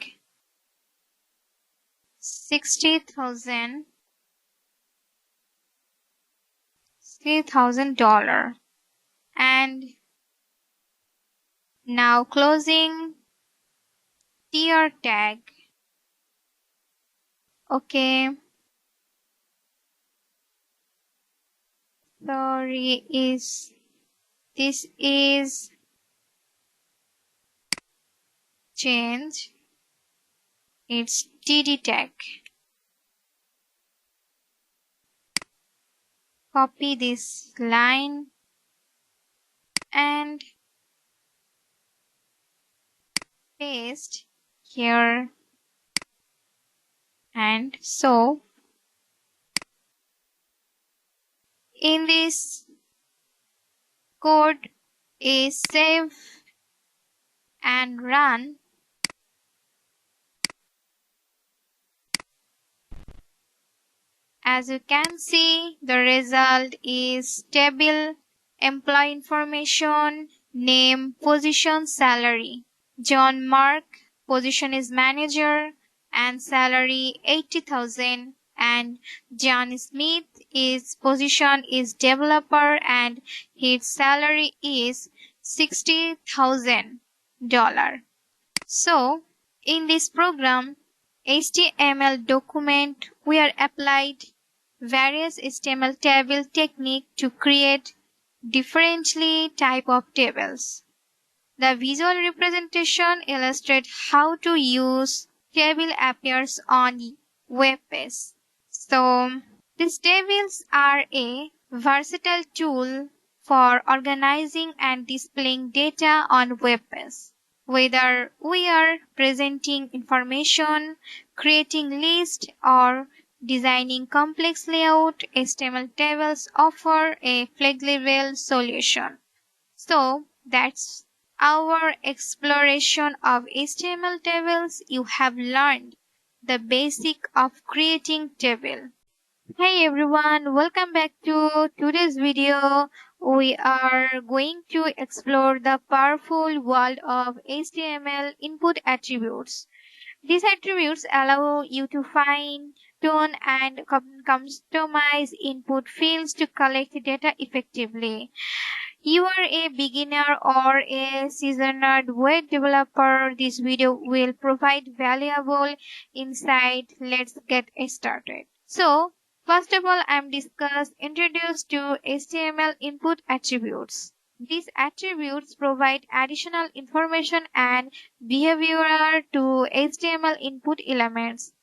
60,000 $60,000. And now closing tier tag. Okay. Sorry, this is change. It's TD tag. Copy this line and paste here. And so in this code is save and run. As you can see, the result is table, employee information, name, position, salary. John Mark, position is manager and salary 80,000, and John Smith is position is developer and his salary is $60,000. So in this program, HTML document we are applied various HTML table technique to create differently type of tables. The visual representation illustrates how to use table appears on web page. So these tables are a versatile tool for organizing and displaying data on web page. Whether we are presenting information, creating lists, or designing complex layout, HTML tables offer a flexible solution. So that's our exploration of HTML tables. You have learned the basic of creating table. Hey everyone, welcome back to today's video. We are going to explore the powerful world of HTML input attributes. These attributes allow you to find, tune, and customize input fields to collect data effectively. You are a beginner or a seasoned web developer, this video will provide valuable insight. Let's get started. So, first of all, I'm introduced to HTML input attributes. These attributes provide additional information and behavior to HTML input elements,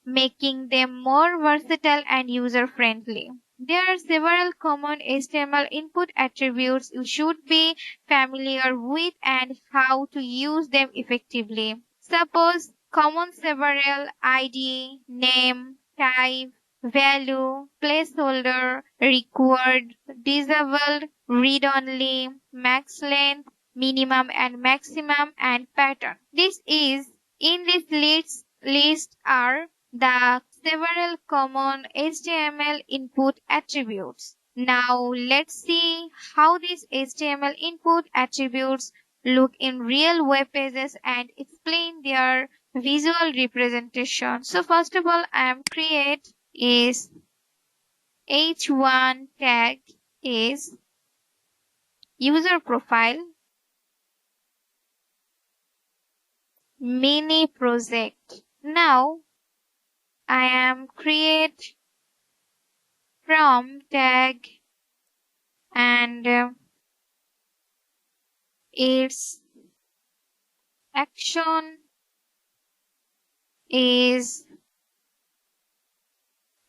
making them more versatile and user-friendly. There are several common HTML input attributes you should be familiar with and how to use them effectively. Suppose common several ID, name, type, value, placeholder, required, disabled, read-only, max length, minimum and maximum, and pattern. In this list are the several common HTML input attributes. Now let's see how these HTML input attributes look in real web pages and explain their visual representation. So first of all, I am create is h1 tag is user profile. mini project. Now I am create from tag and its action is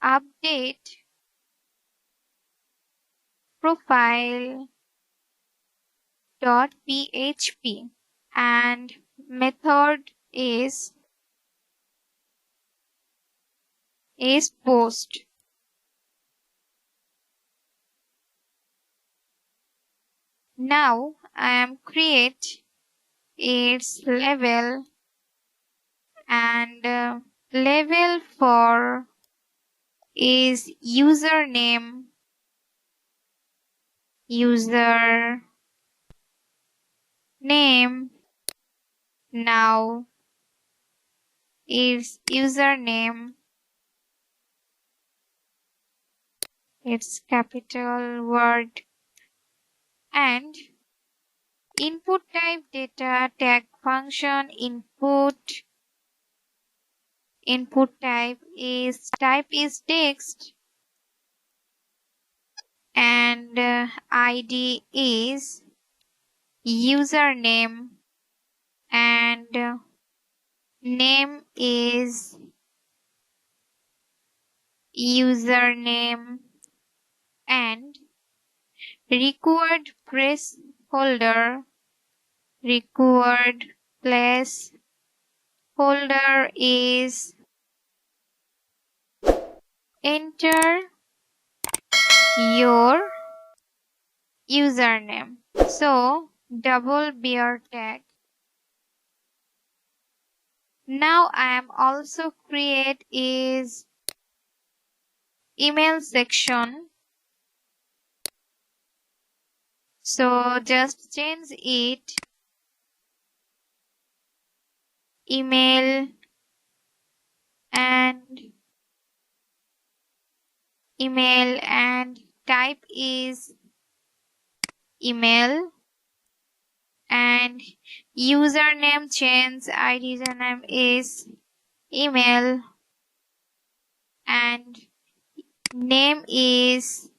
update profile .php and method is post. Now I am create its level and level for is user name. Now is username, it's capital word, and input type data tag function input type is text and id is username and name is username and required required placeholder is enter your username. So double bear tag. Now I am also create is email section. So just change it email and type is email and username change id username is email and name is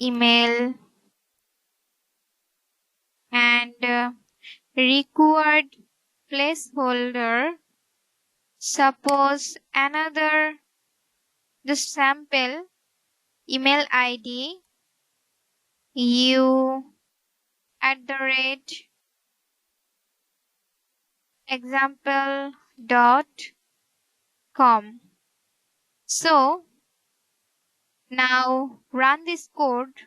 email and required placeholder suppose another the sample email id you at the rate example dot com. So now run this code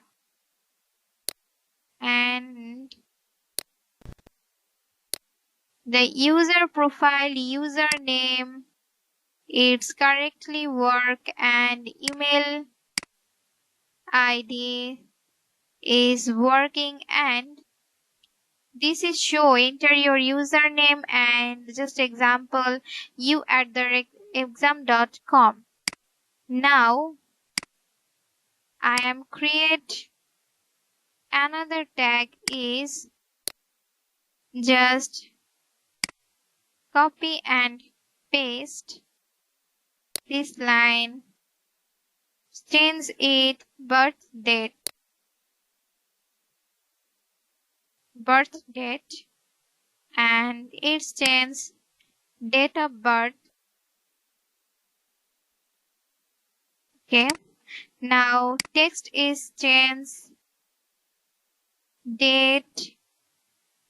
and the user profile username it's correctly work and email id is working and this is show enter your username and just example you at the exam.com. Now I am create another tag is just copy and paste this line, change it birth date and it's change date of birth. Okay. Now text is change date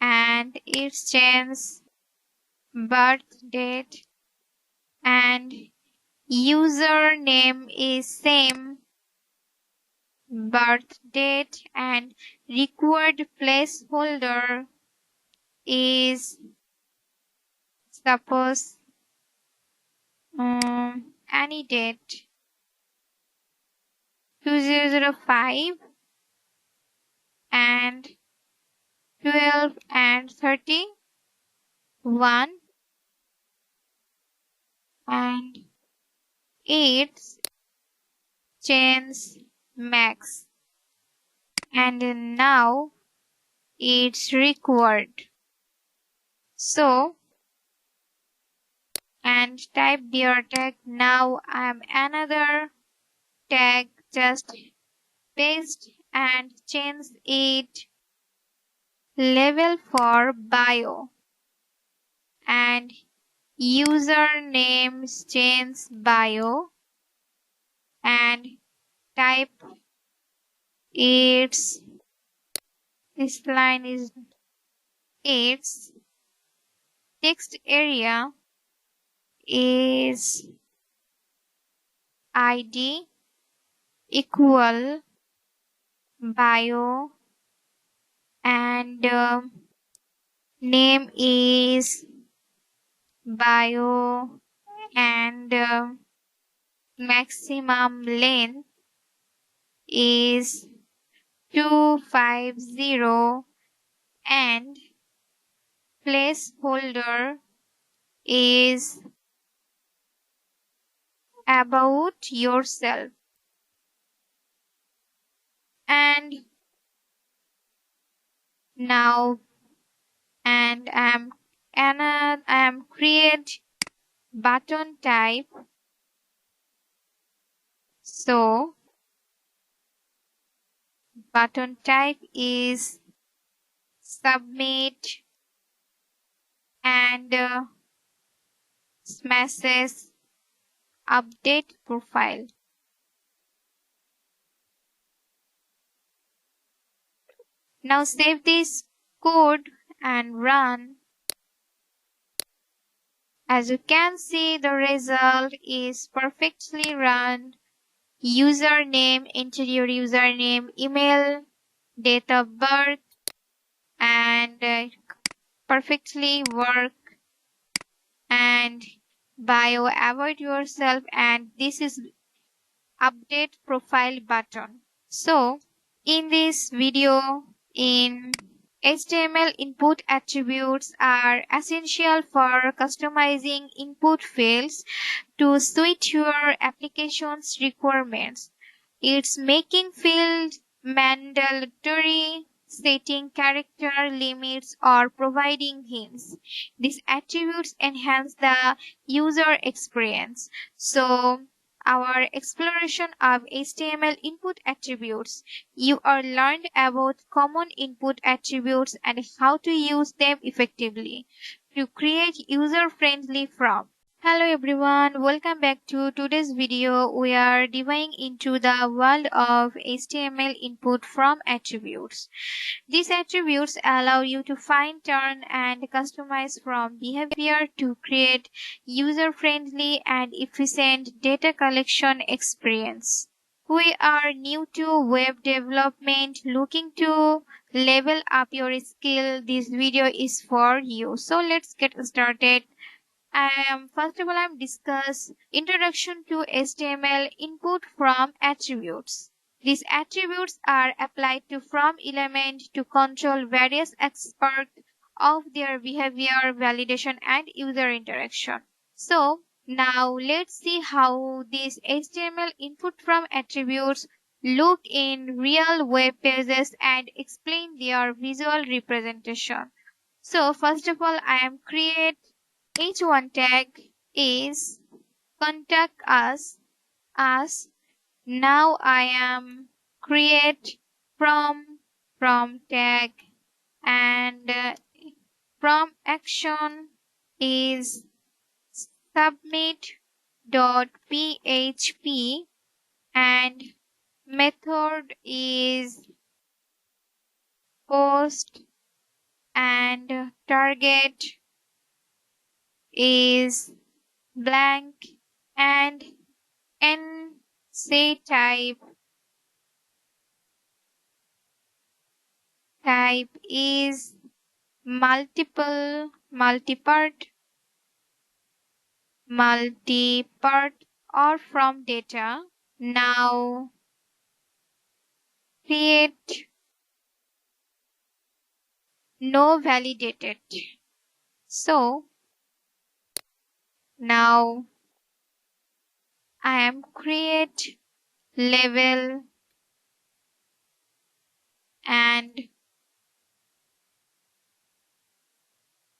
and it's change birth date and username is same birth date and required placeholder is suppose any date 2005 and 12 and 31 and it's change max and now it's required. So, and type their tag. Now I am another tag, just paste and change it label for bio and username change bio and type its this line is its text area is id equal bio and name is bio and maximum length is 250 and placeholder is about yourself. And now I am create button type. So button type is submit and smashes update profile. Now save this code and run. As you can see, the result is perfectly run. Username, enter your username, email, date of birth, and perfectly work. And bio avoid yourself, and this is update profile button. So in this video, in HTML input attributes are essential for customizing input fields to suit your application's requirements. It's making fields mandatory, setting character limits, or providing hints. These attributes enhance the user experience. So, our exploration of HTML input attributes. You are learned about common input attributes and how to use them effectively to create user-friendly forms. Hello everyone, welcome back to today's video. We are diving into the world of HTML input from attributes. These attributes allow you to find, turn, and customize from behavior to create user-friendly and efficient data collection experience. We are new to web development, looking to level up your skill. This video is for you. So let's get started. First of all, I'm discuss introduction to HTML input from attributes. These attributes are applied to from element to control various aspects of their behavior, validation, and user interaction. So now let's see how these HTML input from attributes look in real web pages and explain their visual representation. So first of all, I am create H1 tag is contact us. Now I am create from tag and from action is submit dot php and method is post and target is blank and n say type is multipart or from data. Now create no validated. So now I am create level and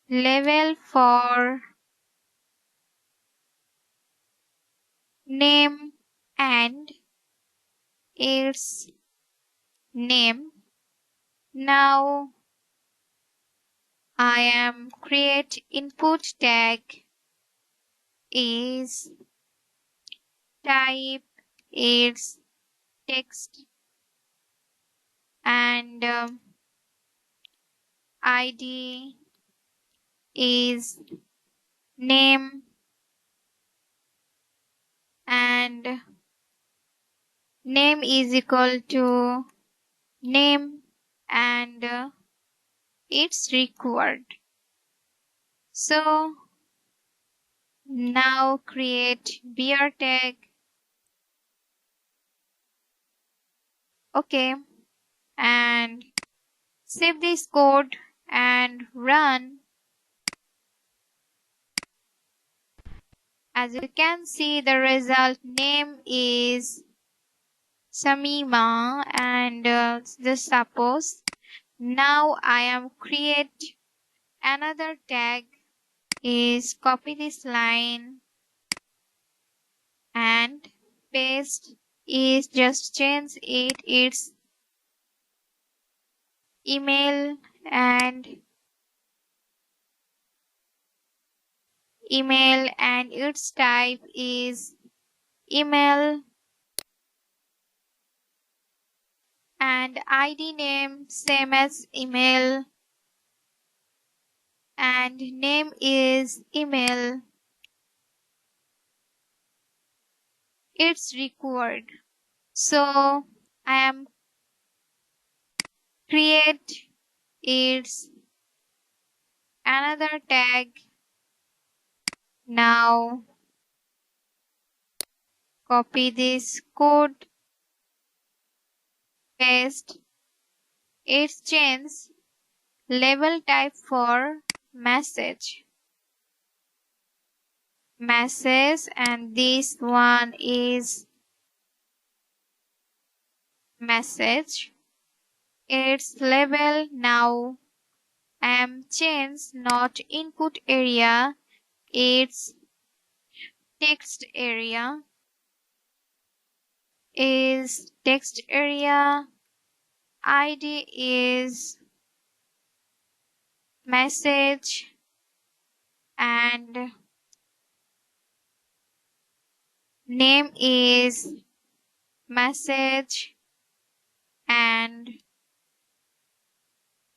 label for name and its name. Now I am create input tag is type its text and ID is name and name is equal to name and it's required. So now create beer tag. Okay, and save this code and run. As you can see, the result name is Samima and just suppose now I am create another tag is copy this line and paste is just change its email and its type is email and ID name same as email and name is email. It's required. So I am create its another tag. Now copy this code, paste, it's change label type for message. Message and this one is message. Its label now change not input area, its text area is text area. ID is message and name is message and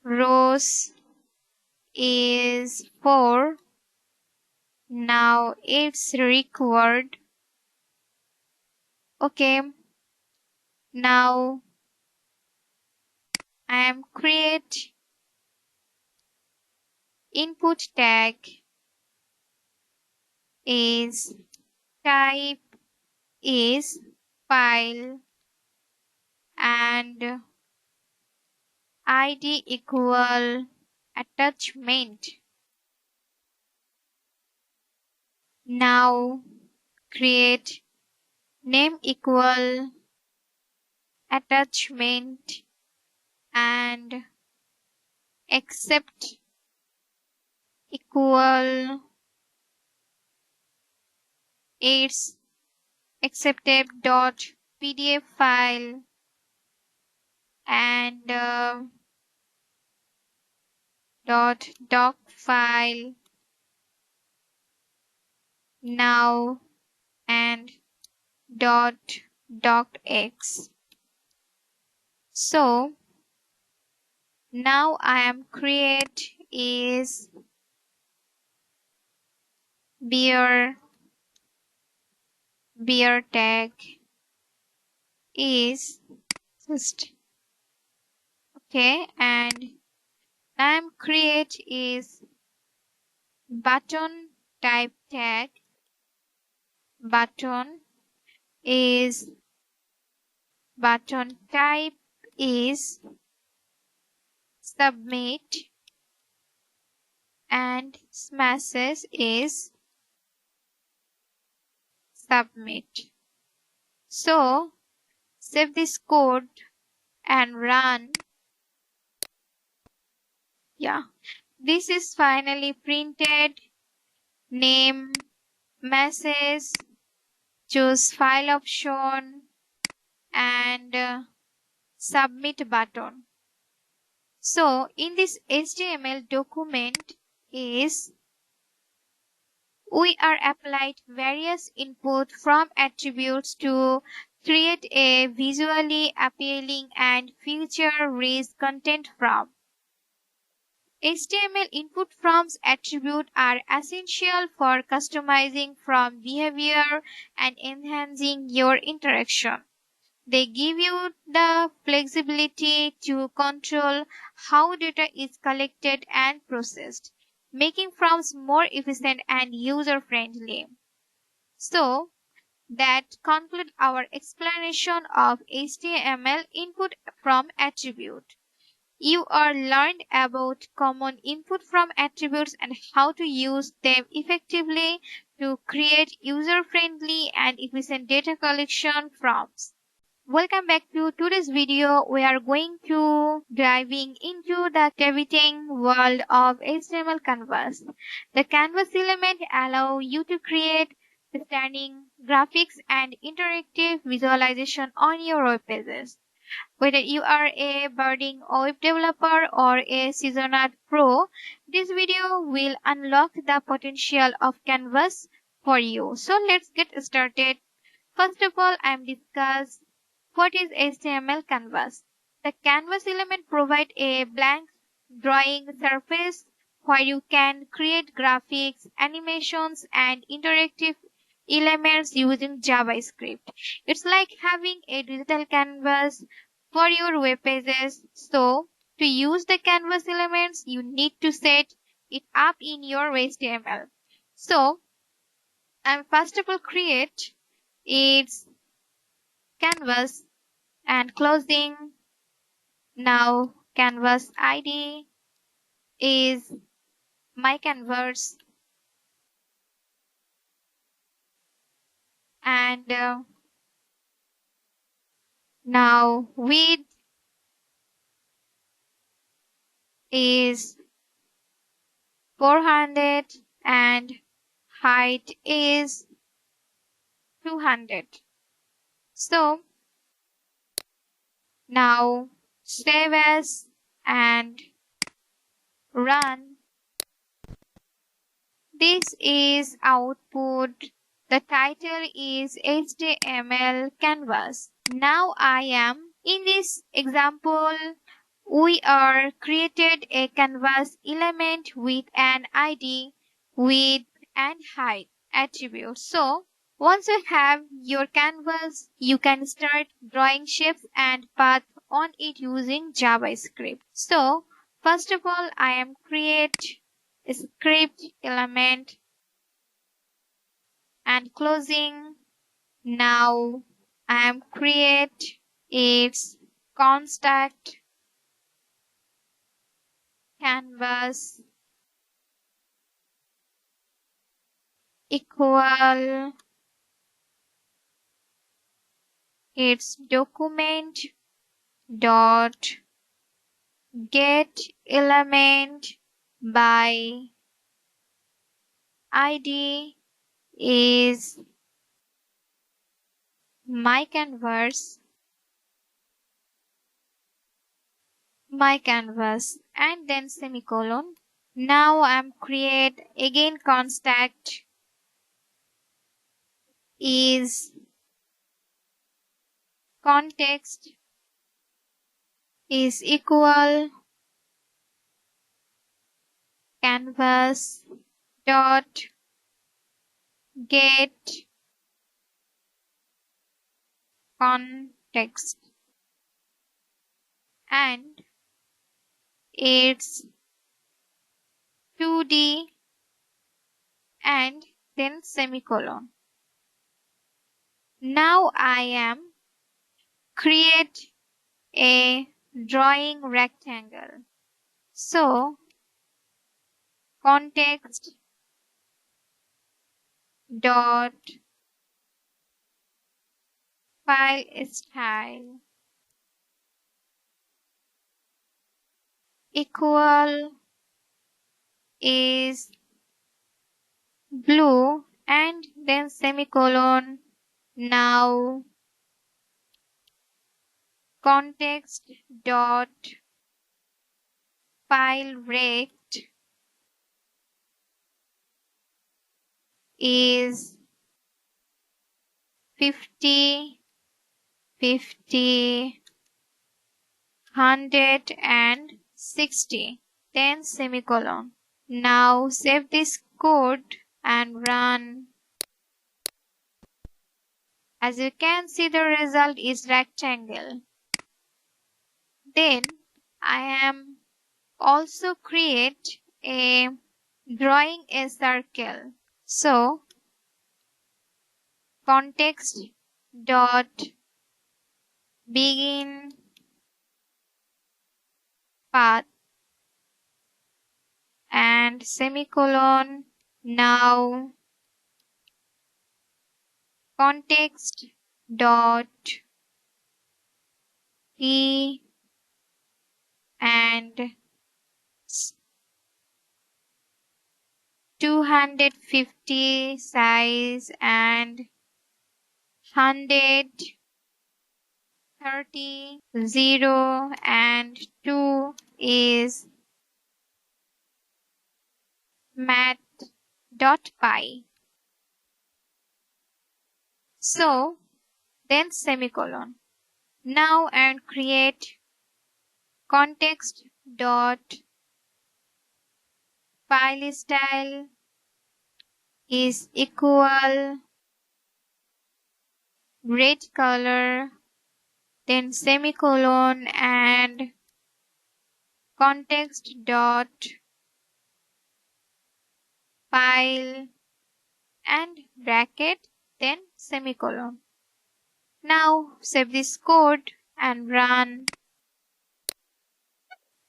rows is 4. Now it's required. Okay. Now I am create input tag is type is file and ID equal attachment. Now create name equal attachment and accept equal its accepted dot pdf file and dot doc file now and dot docx. So now I am create is beer tag is just okay and I am create is button type tag. Button is button type is submit and message is submit. So save this code and run. Yeah. this is finally printed. Name, message, choose file option, and submit button. So in this HTML document is we are applied various input from attributes to create a visually appealing and feature-rich content from. HTML input from attribute are essential for customizing from behavior and enhancing your interaction. They give you the flexibility to control how data is collected and processed, making forms more efficient and user-friendly. So, that concludes our explanation of HTML input from attribute. You are learned about common input from attributes and how to use them effectively to create user-friendly and efficient data collection forms. Welcome back to today's video. We are going to diving into the captivating world of HTML canvas. The canvas element allow you to create stunning graphics and interactive visualization on your web pages. Whether you are a budding web developer or a seasoned pro, this video will unlock the potential of Canvas for you. So let's get started. First of all, I am discuss what is HTML Canvas. The Canvas element provide a blank drawing surface where you can create graphics, animations, and interactive elements using JavaScript. It's like having a digital canvas for your web pages. So, to use the canvas elements, you need to set it up in your HTML. So, I'm first of all create its canvas and closing. Now, canvas ID is my canvas and now width is 400 and height is 200. So now save as and run. This is output. The title is HTML Canvas. Now I am in this example we are created a canvas element with an ID, width and height attribute. So once you have your canvas, you can start drawing shapes and paths on it using JavaScript. So first of all, I am create a script element and closing. Now I am create its contact canvas equal its document dot get element by ID is my canvas and then semicolon. Now I'm create again contact is context is equal canvas dot get context and it's 2D and then semicolon. Now I am create a drawing rectangle. So context dot file style equal is blue and then semicolon. Now context dot file rect is 50, 50, 100 and 60. Then semicolon. Now save this code and run. As you can see, the result is rectangle. Then I am also create a drawing a circle. So context dot begin path and semicolon. Now context dot key and 250 size and 130 0 and 2 is math.py. So then semicolon. Now and create context dot file style is equal red color, then semicolon and context dot file and bracket, then semicolon. Now save this code and run.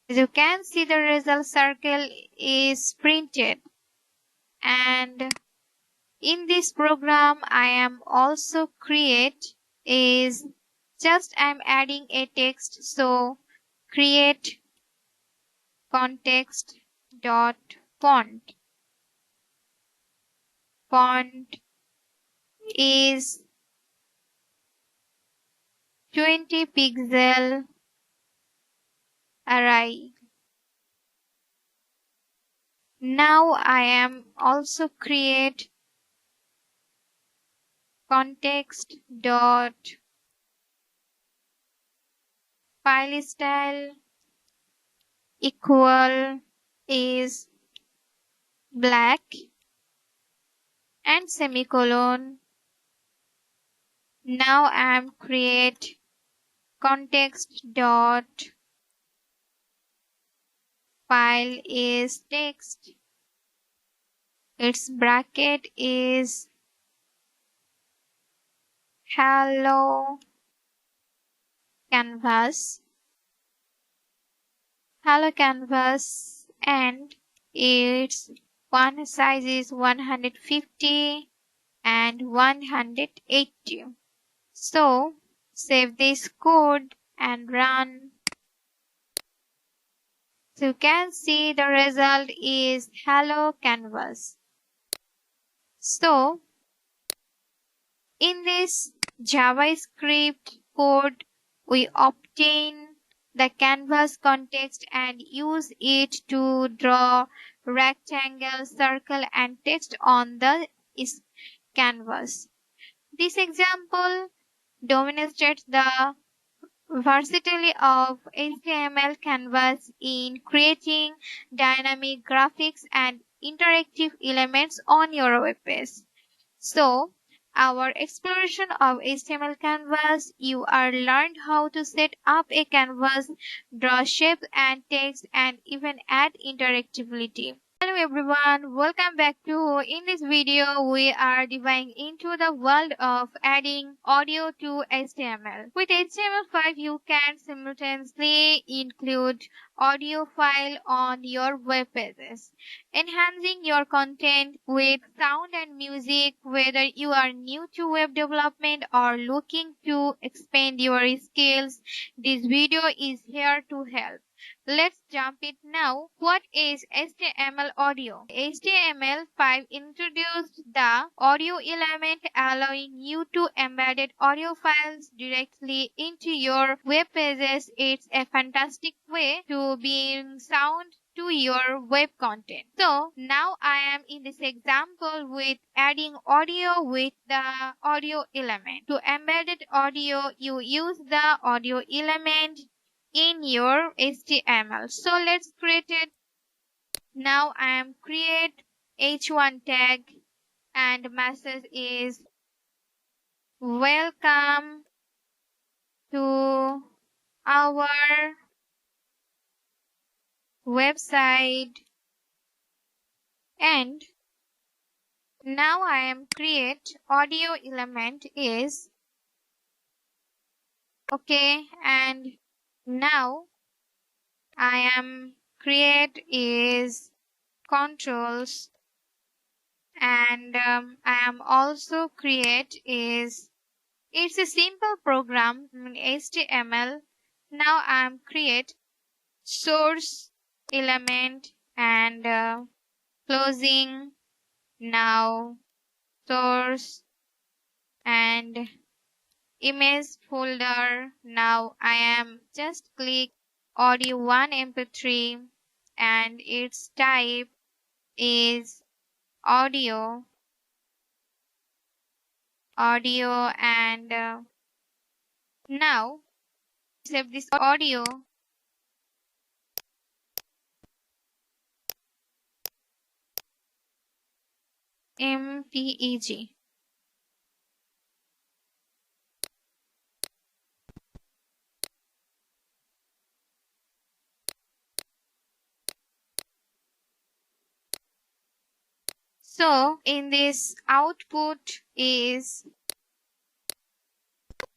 As you can see, the result circle is printed. And in this program I am also create is just I'm adding a text. So create context dot font. Font is 20 pixel array. Now I am also create context dot file style equal is black and semicolon. Now I am create context dot file is text. Its bracket is hello canvas. Hello canvas and its font size is 150 and 180. So save this code and run. So you can see the result is hello canvas. So in this JavaScript code we obtain the canvas context and use it to draw rectangle, circle and text on the canvas. This example demonstrates the versatility of HTML canvas in creating dynamic graphics and interactive elements on your web page. So, our exploration of HTML canvas, you are learned how to set up a canvas, draw shapes and text and even add interactivity. Hello everyone, welcome back to in this video we are diving into the world of adding audio to HTML. With HTML5 you can simultaneously include audio file on your web pages, enhancing your content with sound and music. Whether you are new to web development or looking to expand your skills, this video is here to help. let's jump it now. What is HTML audio? HTML5 introduced the audio element allowing you to embed audio files directly into your web pages. It's a fantastic way to bring sound to your web content. So now I am in this example with adding audio with the audio element. To embedded audio, you use the audio element in your HTML. So let's create it. Now I am create h1 tag and message is welcome to our website, and now I am create audio element is okay, and now I am create is controls, and I am also create is it's a simple program in HTML. Now I am create source element and closing now source and image folder. Now I am just click audio 1 mp3 and its type is audio and now save this audio mpeg. So in this output is,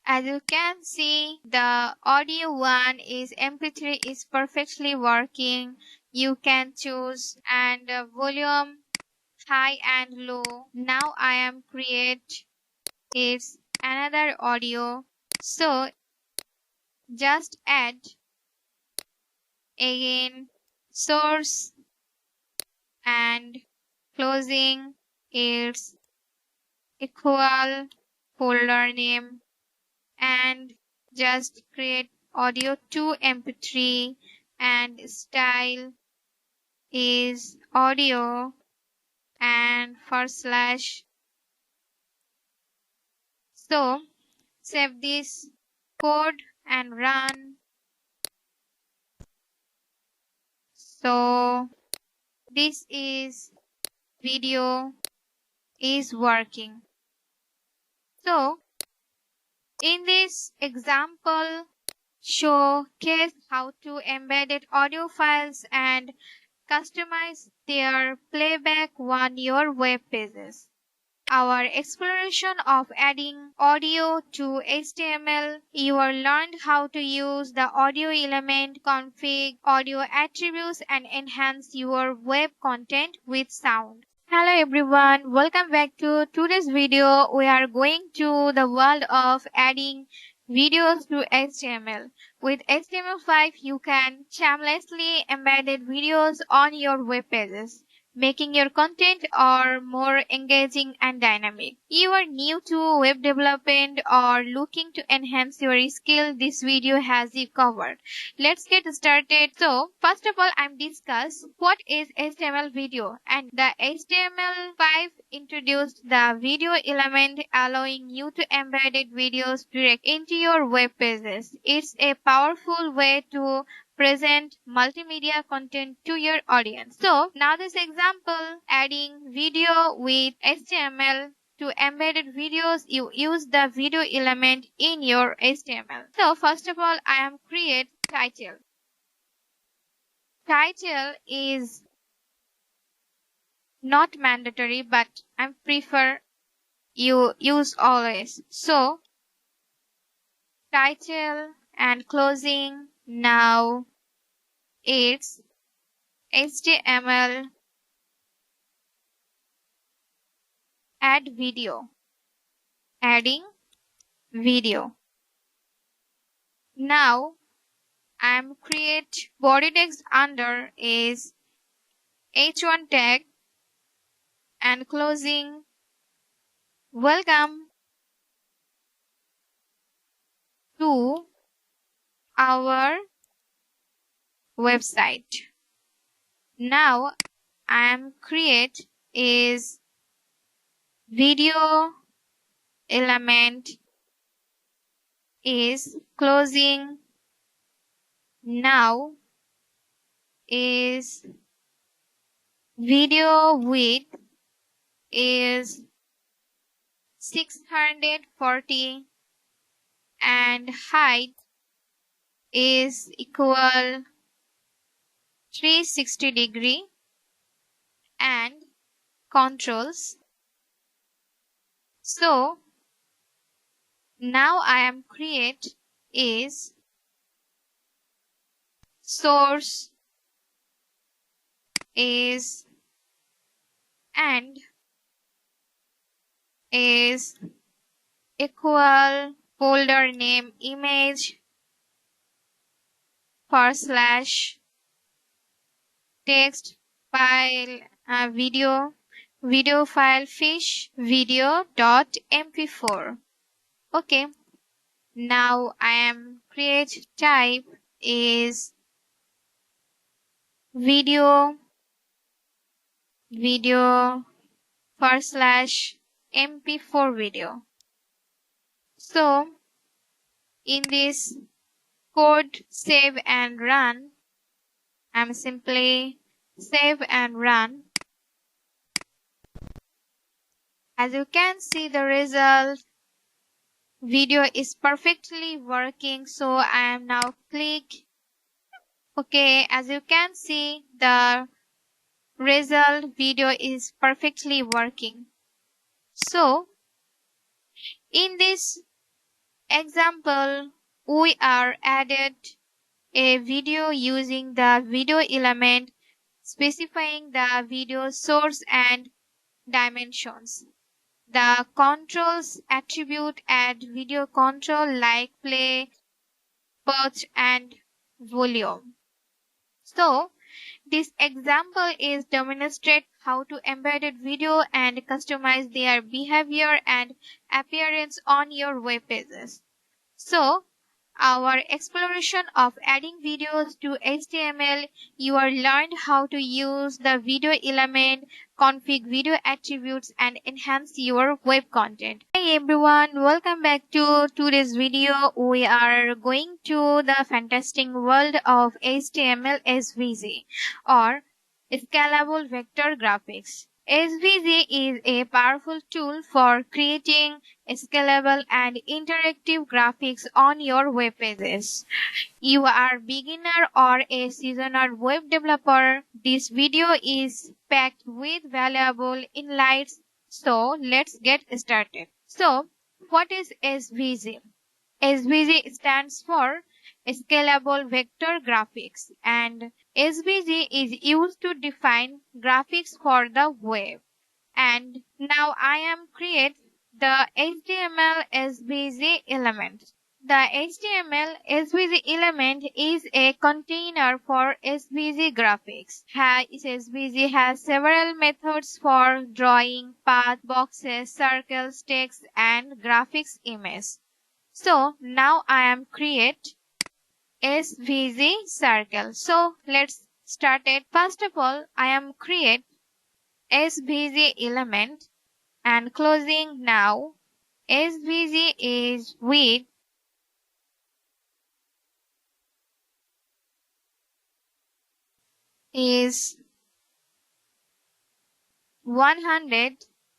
as you can see, the audio 1 is mp3 is perfectly working. You can choose and volume high and low. Now I am create is another audio. So just add again source and closing is equal folder name and just create audio 2 mp3 and style is audio and /. So save this code and run. So this is video is working. So in this example showcase how to embed audio files and customize their playback on your web pages. Our exploration of adding audio to HTML, you learned how to use the audio element, config audio attributes, and enhance your web content with sound. Hello everyone, welcome back to today's video. We are going to the world of adding videos to HTML. With HTML5, you can shamelessly embed videos on your web pages, making your content more engaging and dynamic. You are new to web development or looking to enhance your skill, this video has you covered. Let's get started. So, first of all, I'm discuss what is HTML video, and the HTML5 introduced the video element allowing you to embed videos direct into your web pages. It's a powerful way to present multimedia content to your audience. So now this example, adding video with HTML to embedded videos, you use the video element in your HTML. So first of all, I am create title. Title is not mandatory, but I prefer you use always. So title and closing. Now it's HTML add video, adding video. Now I am create body text under is H1 tag and closing. Welcome to our website. Now I am create is video element is closing. Now is video width is 640 and height is equal 360 and controls. So now I am create is source is and is equal folder name image / text file video file fish video.mp4. Okay, now I am create type is video / mp4 video. So in this code save and run, I'm simply save and run. As you can see the result, video is perfectly working. So I am now click. Okay, as you can see the result video is perfectly working. So in this example we are added a video using the video element specifying the video source and dimensions. The controls attribute add video control like play, pause and volume. So this example is demonstrate how to embed video and customize their behavior and appearance on your web pages. So our exploration of adding videos to HTML, you are learned how to use the video element, config video attributes and enhance your web content. Hey everyone, welcome back to today's video. We are going to the fantastic world of HTML SVG or Scalable Vector Graphics. SVG is a powerful tool for creating scalable and interactive graphics on your web pages. You are a beginner or a seasoned web developer, this video is packed with valuable insights. So let's get started. So what is SVG? SVG stands for Scalable Vector Graphics and SVG is used to define graphics for the web. And now I am create the HTML SVG element. The HTML SVG element is a container for SVG graphics. SVG has several methods for drawing path, boxes, circles, text, and graphics image. So now I am create SVG circle. So let's start it. First of all, I am create SVG element and closing now. SVG is width is 100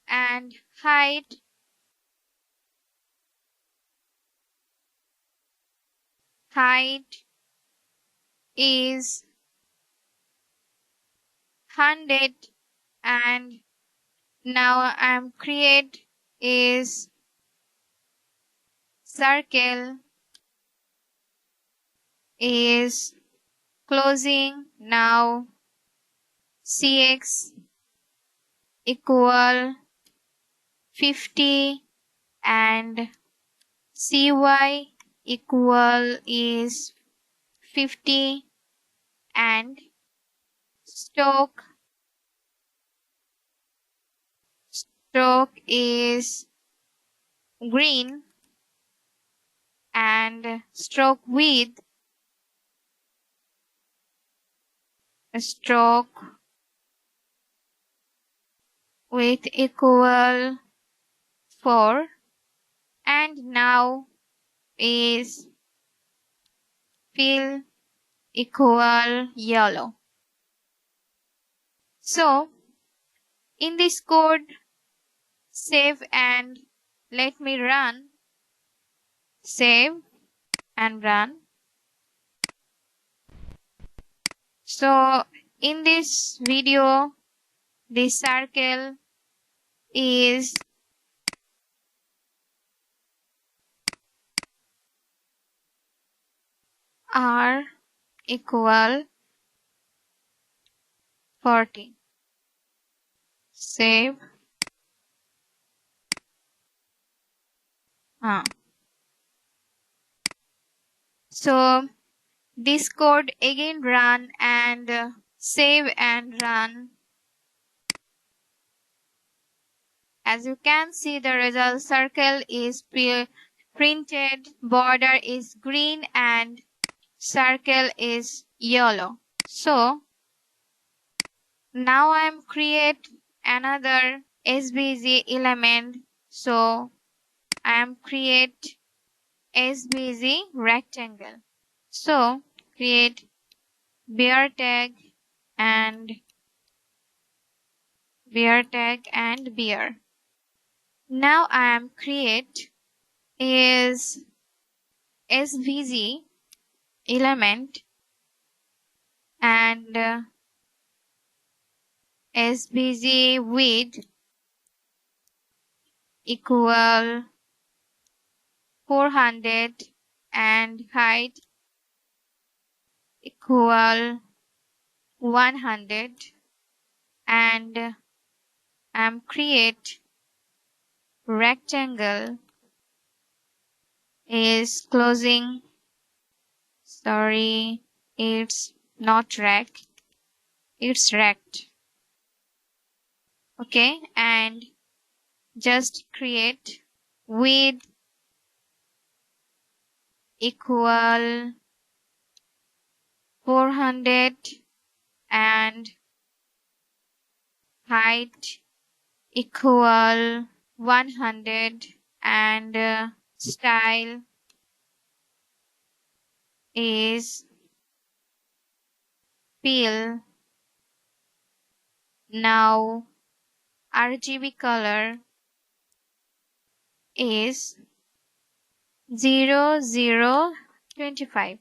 and height is 100 and now I am create is circle is closing now cx equal 50 and cy equal is 50 and stroke is green and stroke with equal 4 and now is fill equal yellow. So in this code, save and let me run. Save and run. So in this video, this circle is R equal 40. Save. So this code again run and save and run. As you can see, the result circle is printed, border is green and circle is yellow. So now I am create another SVG element. So I am create SVG rectangle. So create bear tag and bear. Now I am create is SVG element and SVG width equal 400 and height equal 100 and I'm create rectangle is closing. Sorry, it's not rect, it's rect. Okay, and just create width equal 400 and height equal 100 and style is fill. Now RGB color is 0025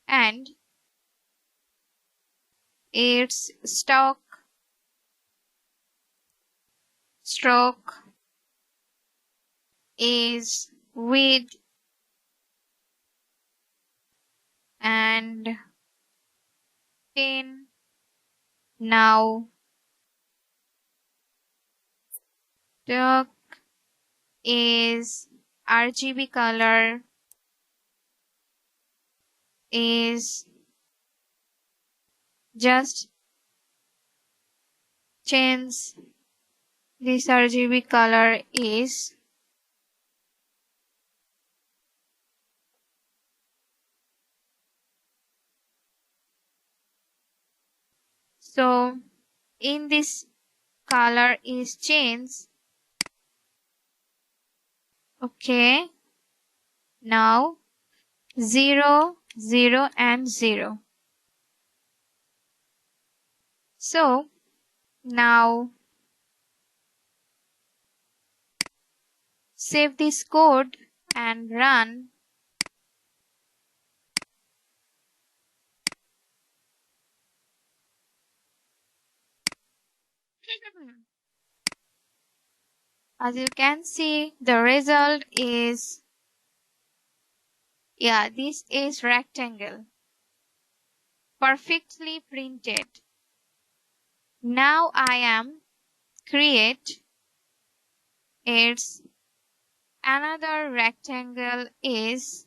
and its stroke is width and 10. Now stroke is RGB color is just change this RGB color is so in this color is changed. Okay, now 0 0 and 0. So now save this code and run. As you can see, the result is, this is rectangle. Perfectly printed. Now I am create its another rectangle is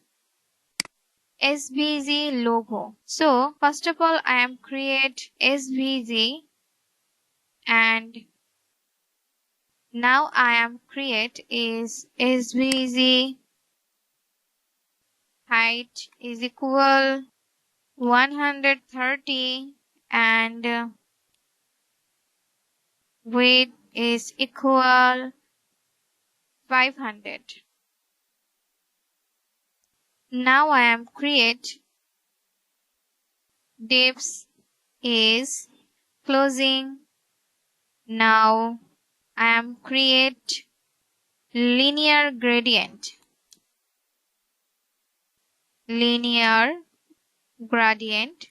SVG logo. So first of all, I am create SVG, and now I am create is SVG height is equal 130 and width is equal 500. Now I am create depth is closing. Now I am create linear gradient. Linear gradient.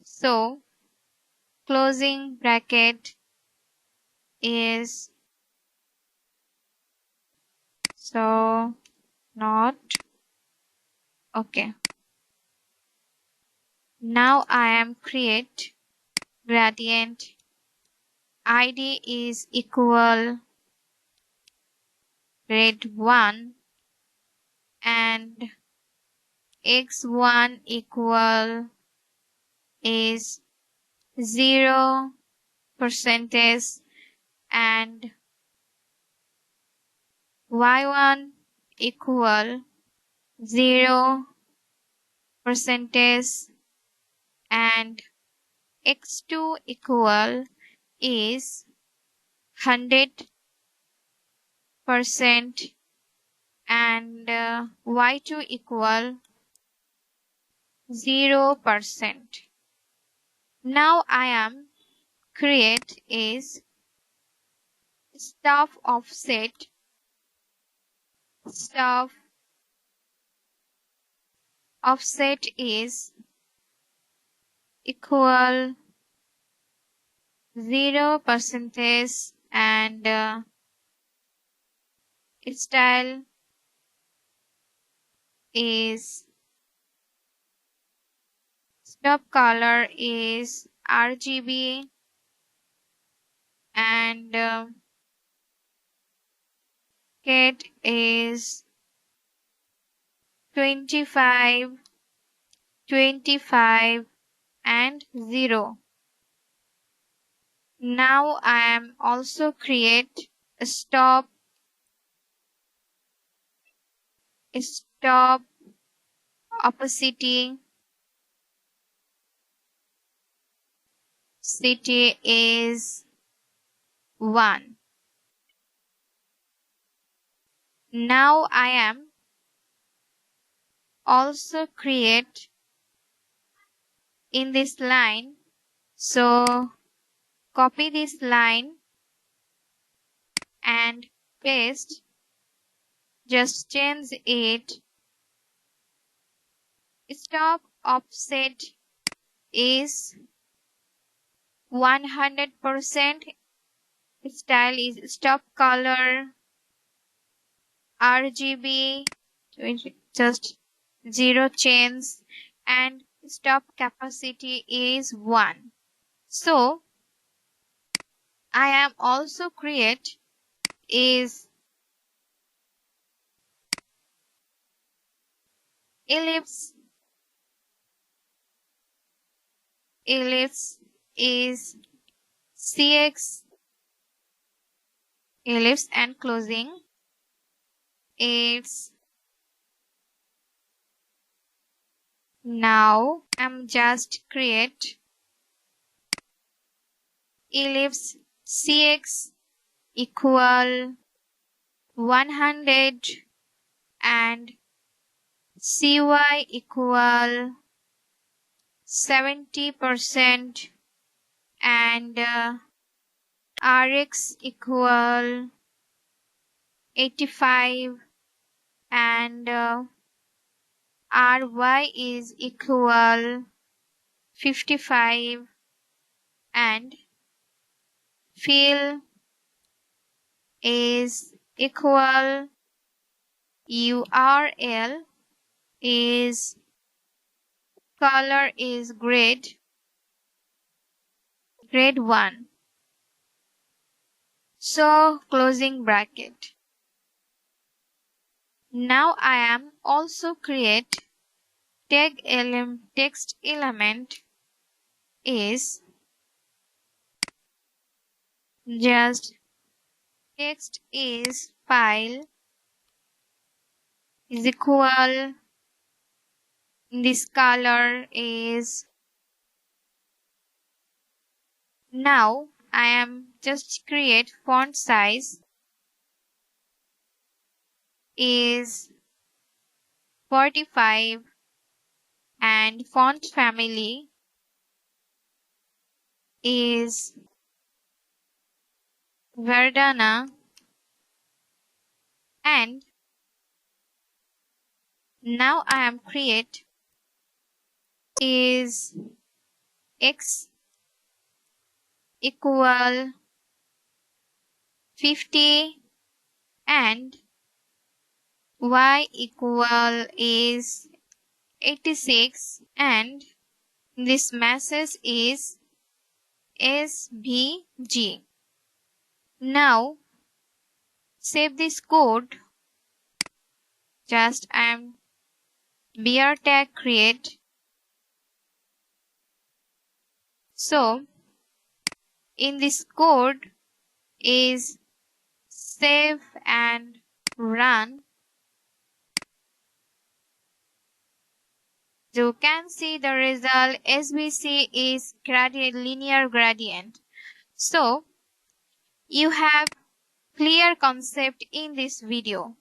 So closing bracket is so not okay. Now I am create gradient. ID is equal grade 1 and x1 equal is 0 percentage and y1 equal 0 percentage and x2 equal is 100% and y2 equal 0%. Now I am create is staff offset. Staff offset is equal 0 percentage and style is stop color is RGB and cat is 25, 25 and 0. Now I am also create a stop opacity. City is 1. Now I am also create in this line. So copy this line and paste. Just change it. Stop offset is 100%. Style is stop color RGB, just 0 change and stop capacity is 1. So I am also create is ellipse. Ellipse is CX ellipse and closing. It's now I'm just create ellipse CX equal 100 and CY equal 70% and RX equal 85 and RY is equal 55 and fill is equal URL is color is grade 1. So closing bracket. Now I am also create text element is just text is file is equal this color is. Now I am just create font size is 45 and font family is Verdana, and now I am create is x equal 50 and y equal is 86, and this message is SVG. Now save this code. Just I am beer tag create. So in this code is save and run. You can see the result SVC is linear gradient. So you have clear concept in this video.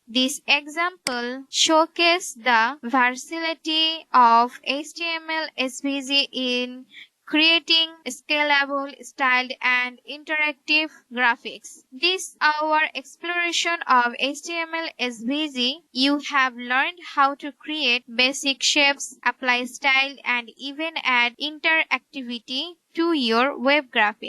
This example showcases the versatility of HTML SVG in creating scalable, styled, and interactive graphics. This our exploration of HTML SVG. You have learned how to create basic shapes, apply style, and even add interactivity to your web graphics.